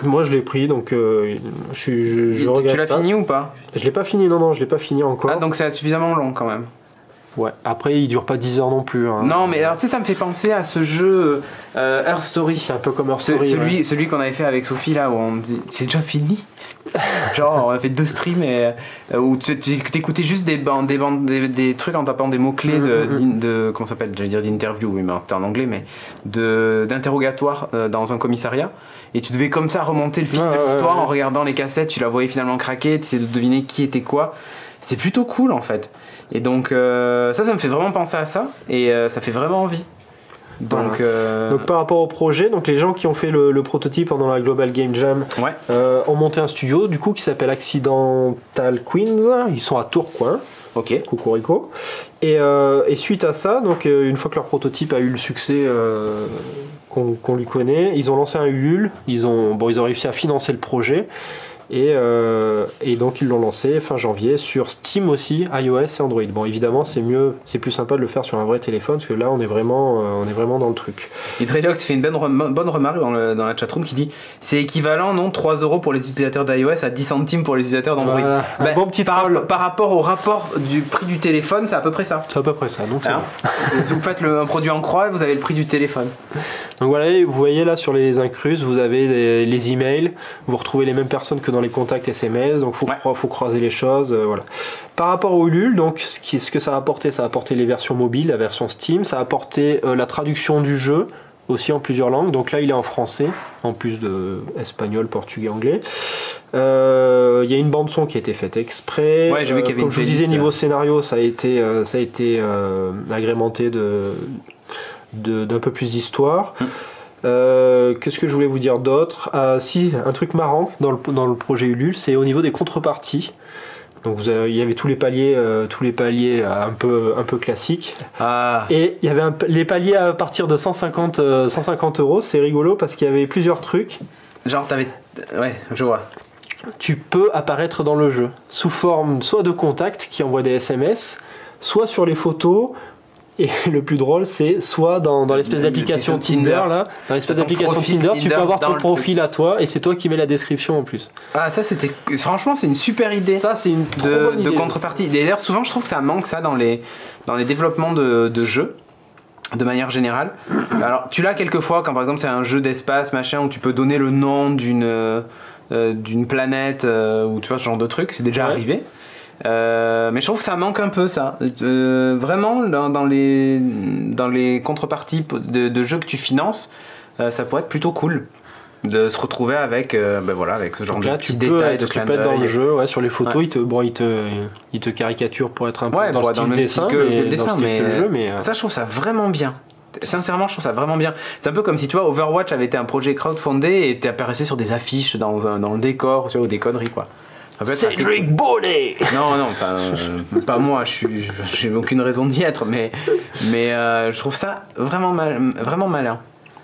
Moi je l'ai pris, donc je regrette. Tu l'as fini ou pas? Je l'ai pas fini, non, je l'ai pas fini encore. Ah, donc c'est suffisamment long quand même. Ouais, après il dure pas 10 heures non plus. Hein. Non, mais alors, ça me fait penser à ce jeu Her Story. C'est un peu comme Her Story. Celui qu'on avait fait avec Sophie là, où on dit c'est déjà fini. Genre, on a fait 2 streams où tu écoutais juste des trucs en tapant des mots-clés de comment ça s'appelle? J'allais dire d'interview, oui, mais c'était en anglais, mais d'interrogatoire dans un commissariat. Et tu devais comme ça remonter le fil de l'histoire en regardant les cassettes, tu la voyais finalement craquer, tu essayais de deviner qui était quoi. C'est plutôt cool en fait. Et donc ça me fait vraiment penser à ça et ça fait vraiment envie. Donc par rapport au projet, donc les gens qui ont fait le prototype pendant la Global Game Jam ont monté un studio du coup qui s'appelle Accidental Queens. Ils sont à Tourcoing. Ok. Cocorico. Et suite à ça, donc une fois que leur prototype a eu le succès qu'on lui connaît, ils ont lancé un Ulule. Ils ont réussi à financer le projet. Et donc ils l'ont lancé fin janvier sur Steam aussi, iOS et Android. Bon, évidemment c'est plus sympa de le faire sur un vrai téléphone parce que là on est vraiment dans le truc. Et Dredox fait une bonne remarque dans la chatroom qui dit c'est équivalent, non, 3 € pour les utilisateurs d'iOS à 10 centimes pour les utilisateurs d'Android. Voilà. Un bon petit troll. Par rapport au rapport du prix du téléphone, c'est à peu près ça. C'est à peu près ça. Donc si vous faites un produit en croix, vous avez le prix du téléphone. Donc voilà, vous voyez là sur les incrustes, vous avez les emails, vous retrouvez les mêmes personnes que dans les contacts SMS, donc faut croiser les choses, voilà. Par rapport au Ulule, donc ce que ça a apporté les versions mobiles, la version Steam, ça a apporté la traduction du jeu aussi en plusieurs langues, donc là il est en français en plus de espagnol, portugais, anglais. Il y a une bande son qui a été faite exprès. Ouais, j'ai vu qu'il y avait comme je vous disais, niveau scénario, ça a été agrémenté d'un peu plus d'histoire. Qu'est-ce que je voulais vous dire d'autre? Si, un truc marrant dans le projet Ulule, c'est au niveau des contreparties. Donc il y avait tous les paliers un peu classiques. Et il y avait les paliers à partir de 150 €. C'est rigolo parce qu'il y avait plusieurs trucs. Genre ouais, je vois. Tu peux apparaître dans le jeu sous forme soit de contacts qui envoient des SMS, soit sur les photos. Et le plus drôle, c'est soit dans l'espèce d'application Tinder, là, dans l'espèce d'application Tinder, tu peux avoir ton profil à toi et c'est toi qui mets la description en plus. Ah, ça franchement, c'est une super idée. Ça, c'est une bonne idée, de contrepartie. D'ailleurs, souvent, je trouve que ça manque ça dans les développements de jeux. De manière générale. Alors, tu l'as quelquefois quand par exemple c'est un jeu d'espace, machin, où tu peux donner le nom d'une planète ou tu vois ce genre de truc, c'est déjà arrivé. Mais je trouve que ça manque un peu ça. Vraiment dans les contreparties de jeux que tu finances, ça pourrait être plutôt cool de se retrouver avec avec ce genre de petits détails de clin d'œil. Tu peux être dans le jeu, sur les photos, il te caricature pour être un peu dans le style dessin, mais le jeu, mais ça je trouve ça vraiment bien. Sincèrement, je trouve ça vraiment bien. C'est un peu comme si tu vois Overwatch avait été un projet crowdfundé et t'apparaissais sur des affiches dans le décor, tu vois, ou des conneries quoi. Cédric Bonnet. Non, enfin, pas moi, j'ai aucune raison d'y être, mais je trouve ça vraiment malin.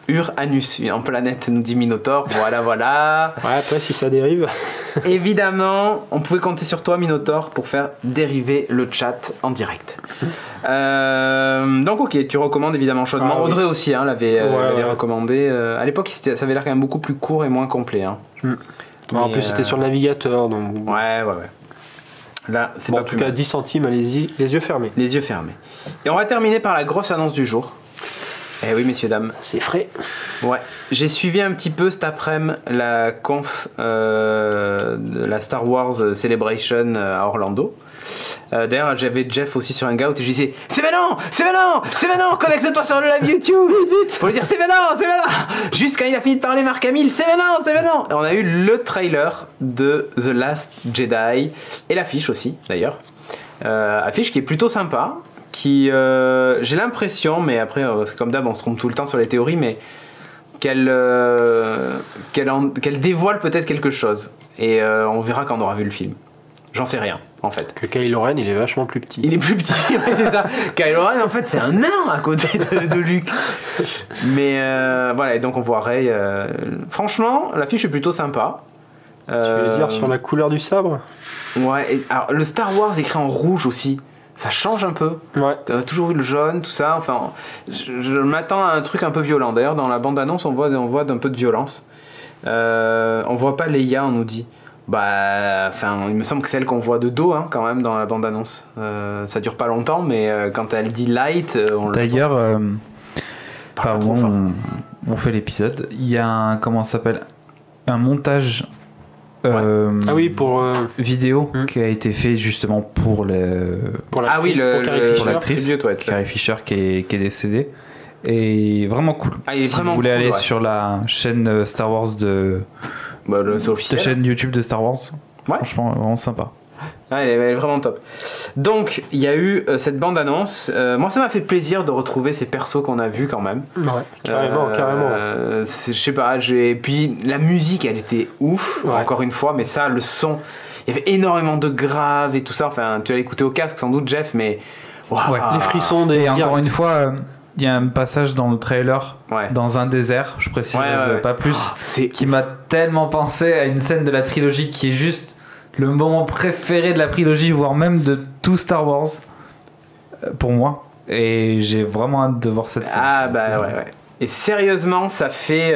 Uranus, en planète, nous dit Minotaur. Voilà. Ouais, après, si ça dérive. Évidemment, on pouvait compter sur toi, Minotaur, pour faire dériver le chat en direct. Donc, ok, tu recommandes évidemment chaudement. Audrey aussi l'avait recommandé. À l'époque, ça avait l'air quand même beaucoup plus court et moins complet. Hein. En plus, c'était sur le navigateur. Donc... Ouais. Là, c'est pas en tout cas, 10 centimes, allez-y, les yeux fermés. Les yeux fermés. Et on va terminer par la grosse annonce du jour. Eh oui, messieurs, dames. C'est frais. Ouais. J'ai suivi un petit peu cet après-midi la conf de la Star Wars Celebration à Orlando. D'ailleurs, j'avais Jeff aussi sur Hangout et je lui disais c'est maintenant, connecte-toi sur le live YouTube, vite. Faut lui dire c'est maintenant. Juste quand il a fini de parler, Marc-Camille, c'est maintenant. Et on a eu le trailer de The Last Jedi et l'affiche aussi, d'ailleurs. Affiche qui est plutôt sympa. Qui j'ai l'impression, mais après c'est comme d'hab on se trompe tout le temps sur les théories, mais qu'elle dévoile peut-être quelque chose et on verra quand on aura vu le film. J'en sais rien, en fait. Que Kylo Ren, il est vachement plus petit. Il est plus petit, ouais, c'est ça. Kylo Ren, en fait, c'est un nain à côté de Luke. Mais voilà, et donc on voit Rey. Franchement, l'affiche est plutôt sympa. Tu veux dire sur la couleur du sabre? Ouais, et, alors le Star Wars écrit en rouge aussi. Ça change un peu. Ouais. Toujours eu le jaune, tout ça. Enfin, je m'attends à un truc un peu violent. D'ailleurs, dans la bande-annonce, on voit d'un peu de violence. On voit pas Leia, on nous dit. Bah, enfin, il me semble que c'est elle qu'on voit de dos, hein, quand même, dans la bande-annonce. Ça dure pas longtemps, mais quand elle dit light, on le. D'ailleurs, on fait l'épisode. Il y a un, comment ça s'appelle, un montage. Ah oui, pour vidéo qui a été fait justement pour l'actrice Carrie Fisher qui est décédée, et vraiment cool. Si vous voulez aller sur la chaîne Star Wars de la chaîne YouTube de Star Wars, franchement vraiment sympa. Elle est vraiment top. Donc il y a eu cette bande annonce. Moi ça m'a fait plaisir de retrouver ces persos qu'on a vus quand même. Ouais, carrément. Je sais pas, puis la musique elle était ouf, encore une fois, mais ça, le son, il y avait énormément de graves et tout ça. Enfin, tu vas l'écouter au casque sans doute, Jeff, mais les frissons des. Et encore une fois, il y a un passage dans le trailer, dans un désert, je précise pas plus, qui m'a tellement pensé à une scène de la trilogie qui est juste le moment préféré de la trilogie, voire même de tout Star Wars, pour moi. Et j'ai vraiment hâte de voir cette scène. Ah bah ouais. Et sérieusement, ça fait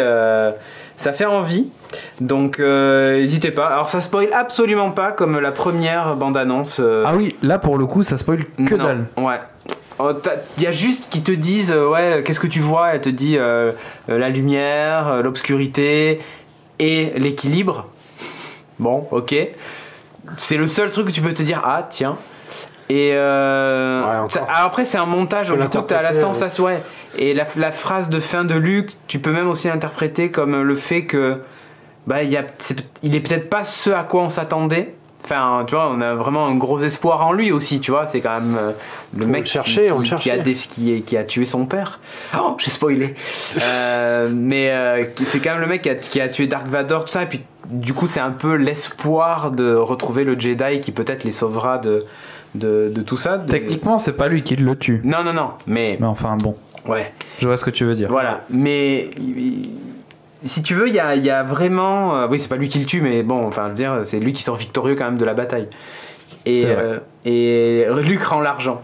envie. Donc n'hésitez pas. Alors ça spoil absolument pas comme la première bande-annonce. Ah oui, là pour le coup, ça spoil que dalle. Ouais. Il y a juste qui te disent qu'est-ce que tu vois. Elle te dit la lumière, l'obscurité et l'équilibre. Bon, ok. C'est le seul truc que tu peux te dire, ah tiens. Et alors après c'est un montage où du coup t'as la sensation, et la phrase de fin de Luke, tu peux même aussi l'interpréter comme le fait que il est peut-être pas ce à quoi on s'attendait. Enfin, tu vois, on a vraiment un gros espoir en lui aussi, tu vois, c'est quand même le mec qui a tué son père. Oh, j'ai spoilé. Mais c'est quand même le mec qui a tué Dark Vador, tout ça, et puis du coup, c'est un peu l'espoir de retrouver le Jedi qui peut-être les sauvera de tout ça. Techniquement, c'est pas lui qui le tue. Non, mais enfin bon. Ouais. Je vois ce que tu veux dire. Voilà, mais si tu veux, il y a vraiment... oui, c'est pas lui qui le tue, mais bon, enfin, je veux dire, c'est lui qui sort victorieux quand même de la bataille. Et Luke rend l'argent.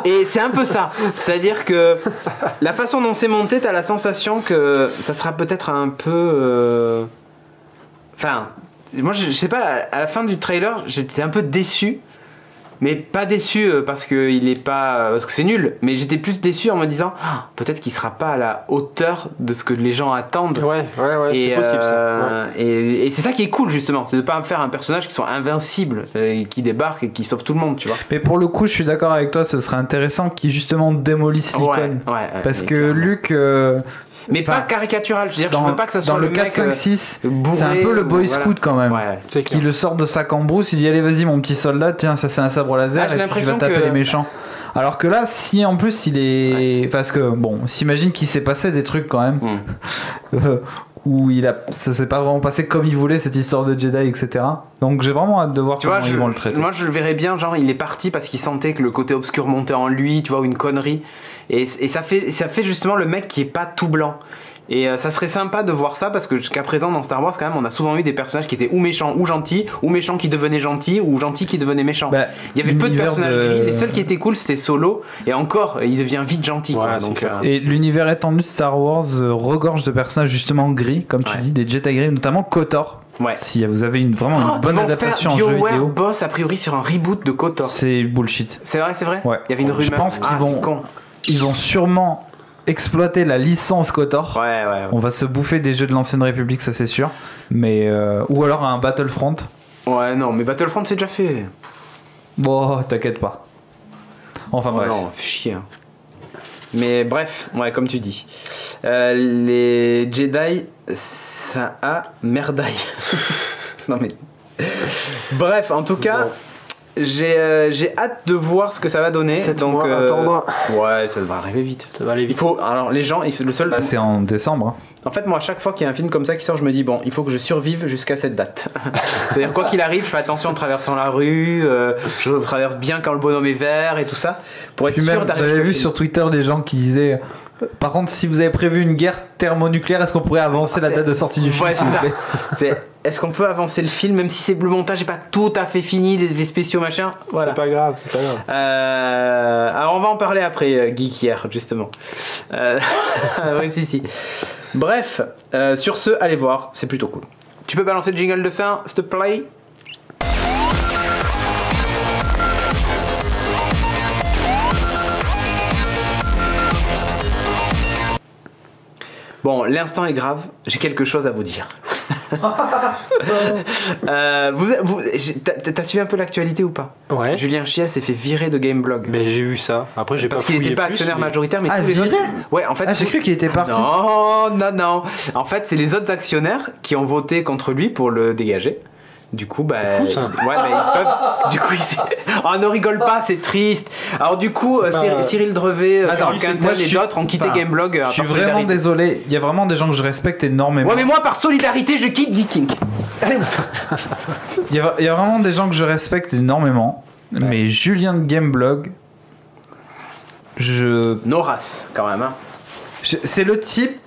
Et c'est un peu ça. C'est-à-dire que la façon dont c'est monté, t'as la sensation que ça sera peut-être un peu... Enfin, moi, je sais pas, à la fin du trailer, j'étais un peu déçu. Mais pas déçu parce que c'est nul, mais j'étais plus déçu en me disant peut-être qu'il sera pas à la hauteur de ce que les gens attendent. Ouais, c'est possible ça. Et c'est ça qui est cool justement, c'est de pas faire un personnage qui soit invincible, qui débarque et qui sauve tout le monde, tu vois. Mais pour le coup, je suis d'accord avec toi, ce serait intéressant qu'il justement démolisse l'icône. Parce que Luke... mais pas caricatural, je veux dire, je veux pas que ça soit dans le 4, 5, 6, c'est un peu le boy scout quand même, qui le sort de sa cambrousse, il dit allez vas-y mon petit soldat, tiens ça c'est un sabre laser, et puis je vais taper les méchants. Alors que là, si en plus il est... Parce que bon, s'imagine qu'il s'est passé des trucs quand même, où ça s'est pas vraiment passé comme il voulait, cette histoire de Jedi, etc. Donc j'ai vraiment hâte de voir comment ils vont le traiter. Moi je le verrais bien, genre il est parti parce qu'il sentait que le côté obscur montait en lui, tu vois, ou une connerie. Et ça fait justement le mec qui est pas tout blanc. Et ça serait sympa de voir ça, parce que jusqu'à présent dans Star Wars quand même on a souvent eu des personnages qui étaient ou méchants ou gentils, ou méchants qui devenaient gentils, ou gentils qui devenaient méchants. Il y avait peu de personnages gris, les seuls qui étaient cool c'était Solo, et encore il devient vite gentil quoi, donc, Et l'univers étendu de Star Wars regorge de personnages justement gris, comme tu dis, des Jedi gris, notamment KOTOR. Si vous avez vraiment une bonne adaptation en jeu vidéo. BioWare bosse a priori sur un reboot de KOTOR. C'est bullshit. C'est vrai Ouais. Il y avait une rumeur. Je pense qu'ils vont sûrement exploiter la licence KOTOR. On va se bouffer des jeux de l'ancienne République, ça c'est sûr. Mais ou alors un Battlefront. Ouais, non, mais Battlefront c'est déjà fait. Bon, t'inquiète pas. Enfin bref. Non, fait chier. Hein. Mais bref, comme tu dis. Les Jedi, ça a merdaille. Non mais. Bref, en tout cas. J'ai hâte de voir ce que ça va donner. 7 donc, mois à attendre. Ouais, ça va arriver vite. Ça va aller vite. Alors les gens, le seul. Bah, c'est en décembre. En fait, moi, à chaque fois qu'il y a un film comme ça qui sort, je me dis bon, il faut que je survive jusqu'à cette date. C'est-à-dire quoi qu'il arrive, je fais attention en traversant la rue, je traverse bien quand le bonhomme est vert et tout ça, pour être sûr d'arriver. J'avais vu sur Twitter des gens qui disaient. Par contre, si vous avez prévu une guerre thermonucléaire, est-ce qu'on pourrait avancer la date de sortie du film? Ouais, c'est ça. Est-ce qu'on peut avancer le film, même si le montage n'est pas tout à fait fini, les effets spéciaux, machin? Voilà. C'est pas grave, c'est pas grave. Alors, on va en parler après, Geek hier, justement. Oui, si. Bref, sur ce, allez voir, c'est plutôt cool. Tu peux balancer le jingle de fin, s'il te plaît? Bon, l'instant est grave, j'ai quelque chose à vous dire. T'as suivi un peu l'actualité ou pas? Ouais. Julien Chies s'est fait virer de Gameblog. Mais j'ai vu ça. Après, j'ai parce qu'il n'était pas actionnaire majoritaire, mais tous les viré autres. Ouais, en fait. J'ai cru qu'il était parti. Non. En fait, c'est les autres actionnaires qui ont voté contre lui pour le dégager. Du coup, bah. C'est fou ça. Ouais, mais ils peuvent. Du coup, ne rigole pas, c'est triste. Alors, du coup, Cyril Drevet, Franck Quintal et d'autres ont quitté Gameblog. Je suis vraiment désolé. Il y a vraiment des gens que je respecte énormément. Ouais, mais moi, par solidarité, je quitte Geeking. Il y a vraiment des gens que je respecte énormément. Ouais. Mais Julien de Gameblog, Noras, quand même. Hein. C'est le type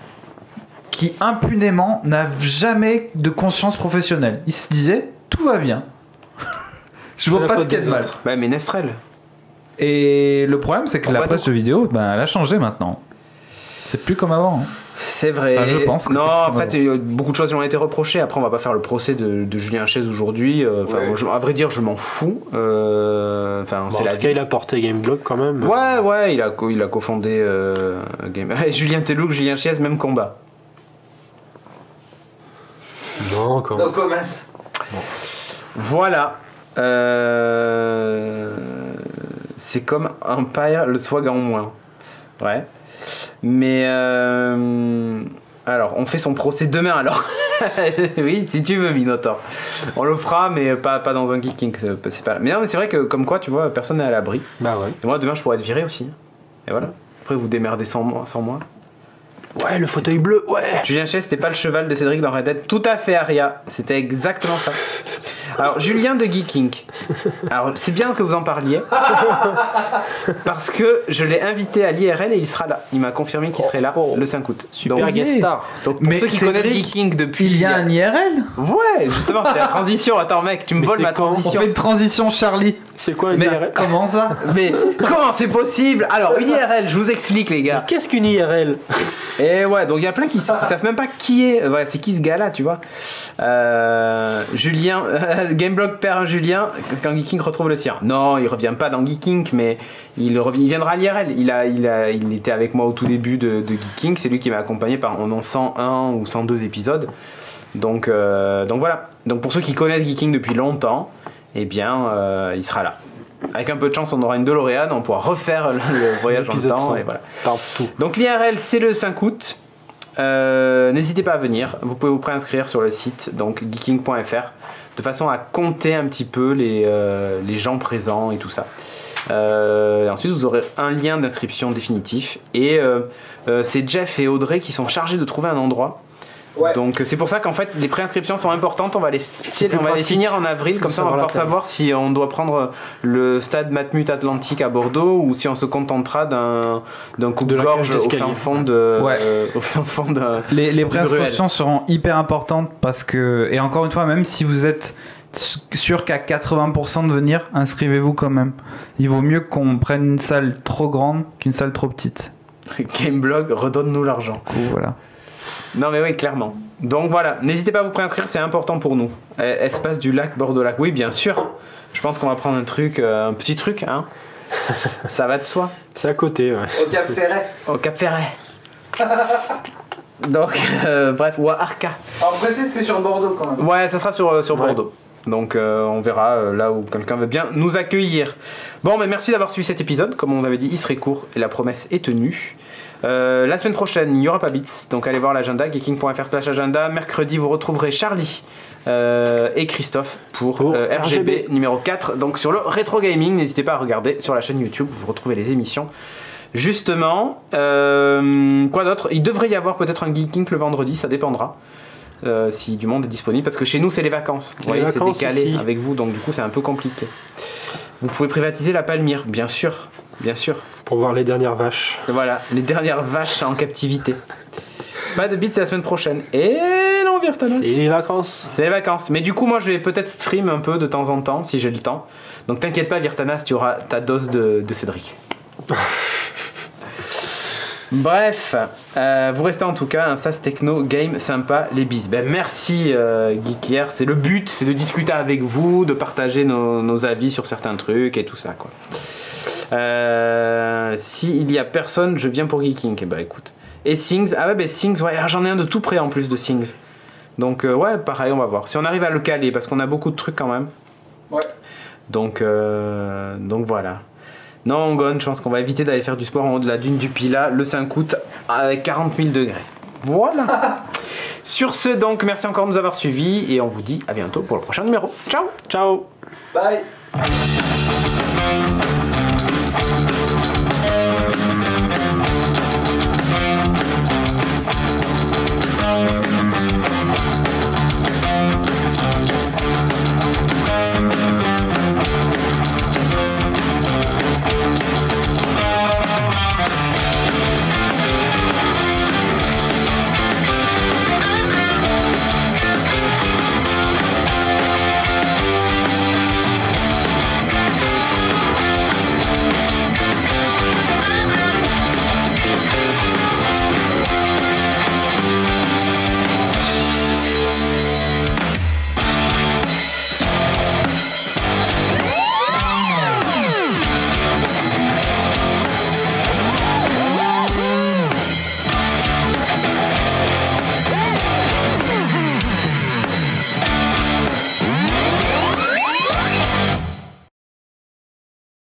qui impunément n'a jamais de conscience professionnelle. Il se disait tout va bien. Je vois pas ce qu'il y a de mal. Ouais, mais Nestrel. Et le problème, c'est que la presse de vidéo, elle a changé maintenant. C'est plus comme avant. Hein. C'est vrai. Enfin, je pense que non, en fait, beaucoup de choses lui ont été reprochées. Après, on va pas faire le procès de Julien Chies aujourd'hui. À vrai dire, je m'en fous. C'est la vie. Il a porté Gameblog quand même. Ouais, il a cofondé Game. Julien Telouk, Julien Chies, même combat. Non, quand même. No comment. Bon. Voilà. C'est comme Empire, le swag en moins. Ouais. Mais alors, on fait son procès demain alors. Oui, si tu veux, Minotaur. On le fera, mais pas dans un geeking. C'est pas... Mais non, mais c'est vrai que comme quoi, tu vois, personne n'est à l'abri. Bah ouais. Et moi, demain, je pourrais être viré aussi. Et voilà. Après, vous démerdez sans moi. Ouais, le fauteuil bleu, ouais. Julien Chies, c'était pas le cheval de Cédric dans Red Dead. Tout à fait, Aria. C'était exactement ça. Alors, Julien de Geeking. Alors, c'est bien que vous en parliez. Parce que je l'ai invité à l'IRL et il sera là. Il m'a confirmé qu'il serait là le 5 août. Super guest star. Donc, pour ceux qui connaissent Geeking depuis. Il y a un IRL? Ouais, justement, c'est la transition. Attends, mec, tu me voles ma transition. On fait une transition, Charlie. C'est quoi une IRL? Comment ça? Mais comment c'est possible? Alors, une IRL, je vous explique, les gars. Mais qu'est-ce qu'une IRL? Et ouais, donc il y a plein qui savent même pas qui est. Ouais, c'est qui ce gars-là, tu vois? Julien. Gameblog perd un Julien quand Geeking retrouve le sien. Non, il revient pas dans Geeking, mais il viendra à l'IRL. Il était avec moi au tout début de Geeking. C'est lui qui m'a accompagné pendant 101 ou 102 épisodes. Donc voilà. Donc pour ceux qui connaissent Geeking depuis longtemps, eh bien, il sera là. Avec un peu de chance, on aura une DeLorean, on pourra refaire le voyage dans le temps. Et voilà. Partout. Donc l'IRL, c'est le 5 août. N'hésitez pas à venir. Vous pouvez vous préinscrire sur le site, donc geeking.fr, de façon à compter un petit peu les gens présents et tout ça. Ensuite, vous aurez un lien d'inscription définitif. Et c'est Jeff et Audrey qui sont chargés de trouver un endroit. Ouais. Donc c'est pour ça qu'en fait les préinscriptions sont importantes. On va les finir en avril, comme ça on va pouvoir savoir si on doit prendre le stade Matmut Atlantique à Bordeaux ou si on se contentera d'un coupe-gorge au fin fond de les préinscriptions seront hyper importantes parce que, et encore une fois, même si vous êtes sûr qu'à 80% de venir, inscrivez-vous quand même. Il vaut mieux qu'on prenne une salle trop grande qu'une salle trop petite. Gameblog, redonne-nous l'argent. Voilà. Non mais oui, clairement. Donc voilà, n'hésitez pas à vous préinscrire, c'est important pour nous. Espace du lac, Bordeaux-Lac, oui bien sûr. Je pense qu'on va prendre un petit truc, hein. Ça va de soi. C'est à côté, ouais. Au Cap Ferret. Donc, bref, ou à Arca. Alors précise, c'est sur Bordeaux quand même. Ouais, ça sera sur Bordeaux. Donc on verra là où quelqu'un veut bien nous accueillir. Bon, mais merci d'avoir suivi cet épisode. Comme on avait dit, il serait court et la promesse est tenue. La semaine prochaine, il n'y aura pas Beats, donc allez voir l'agenda, geeking.fr/agenda. Mercredi, vous retrouverez Charlie et Christophe pour RGB numéro 4. Donc sur le rétro gaming, n'hésitez pas à regarder sur la chaîne YouTube, vous retrouvez les émissions. Justement, quoi d'autre? Il devrait y avoir peut-être un Geeking le vendredi, ça dépendra. Si du monde est disponible, parce que chez nous c'est les vacances. Vous voyez, c'est décalé ici avec vous, donc du coup c'est un peu compliqué. Vous pouvez privatiser la Palmyre, bien sûr, bien sûr. Pour voir les dernières vaches. Voilà, les dernières vaches en captivité. Pas de bits, c'est la semaine prochaine. Et non, Virtanas. C'est les vacances. C'est les vacances. Mais du coup, moi je vais peut-être stream un peu de temps en temps, si j'ai le temps. Donc t'inquiète pas, Virtanas, tu auras ta dose de Cédric. Bref, vous restez en tout cas un SAS Techno Game sympa, les bis. Ben, merci Geekier, c'est le but, c'est de discuter avec vous, de partager nos avis sur certains trucs et tout ça quoi. S'il y a personne, je viens pour Geeking. Eh ben écoute. Et Things, ah ouais ben Things, ouais, j'en ai un de tout près en plus de Things. Donc ouais, pareil, on va voir. Si on arrive à le caler, parce qu'on a beaucoup de trucs quand même. Ouais. Donc voilà. Non, Gon, je pense qu'on va éviter d'aller faire du sport en haut de la dune du Pilat le 5 août avec 40 000 degrés. Voilà. Sur ce, donc, merci encore de nous avoir suivis et on vous dit à bientôt pour le prochain numéro. Ciao. Ciao. Bye.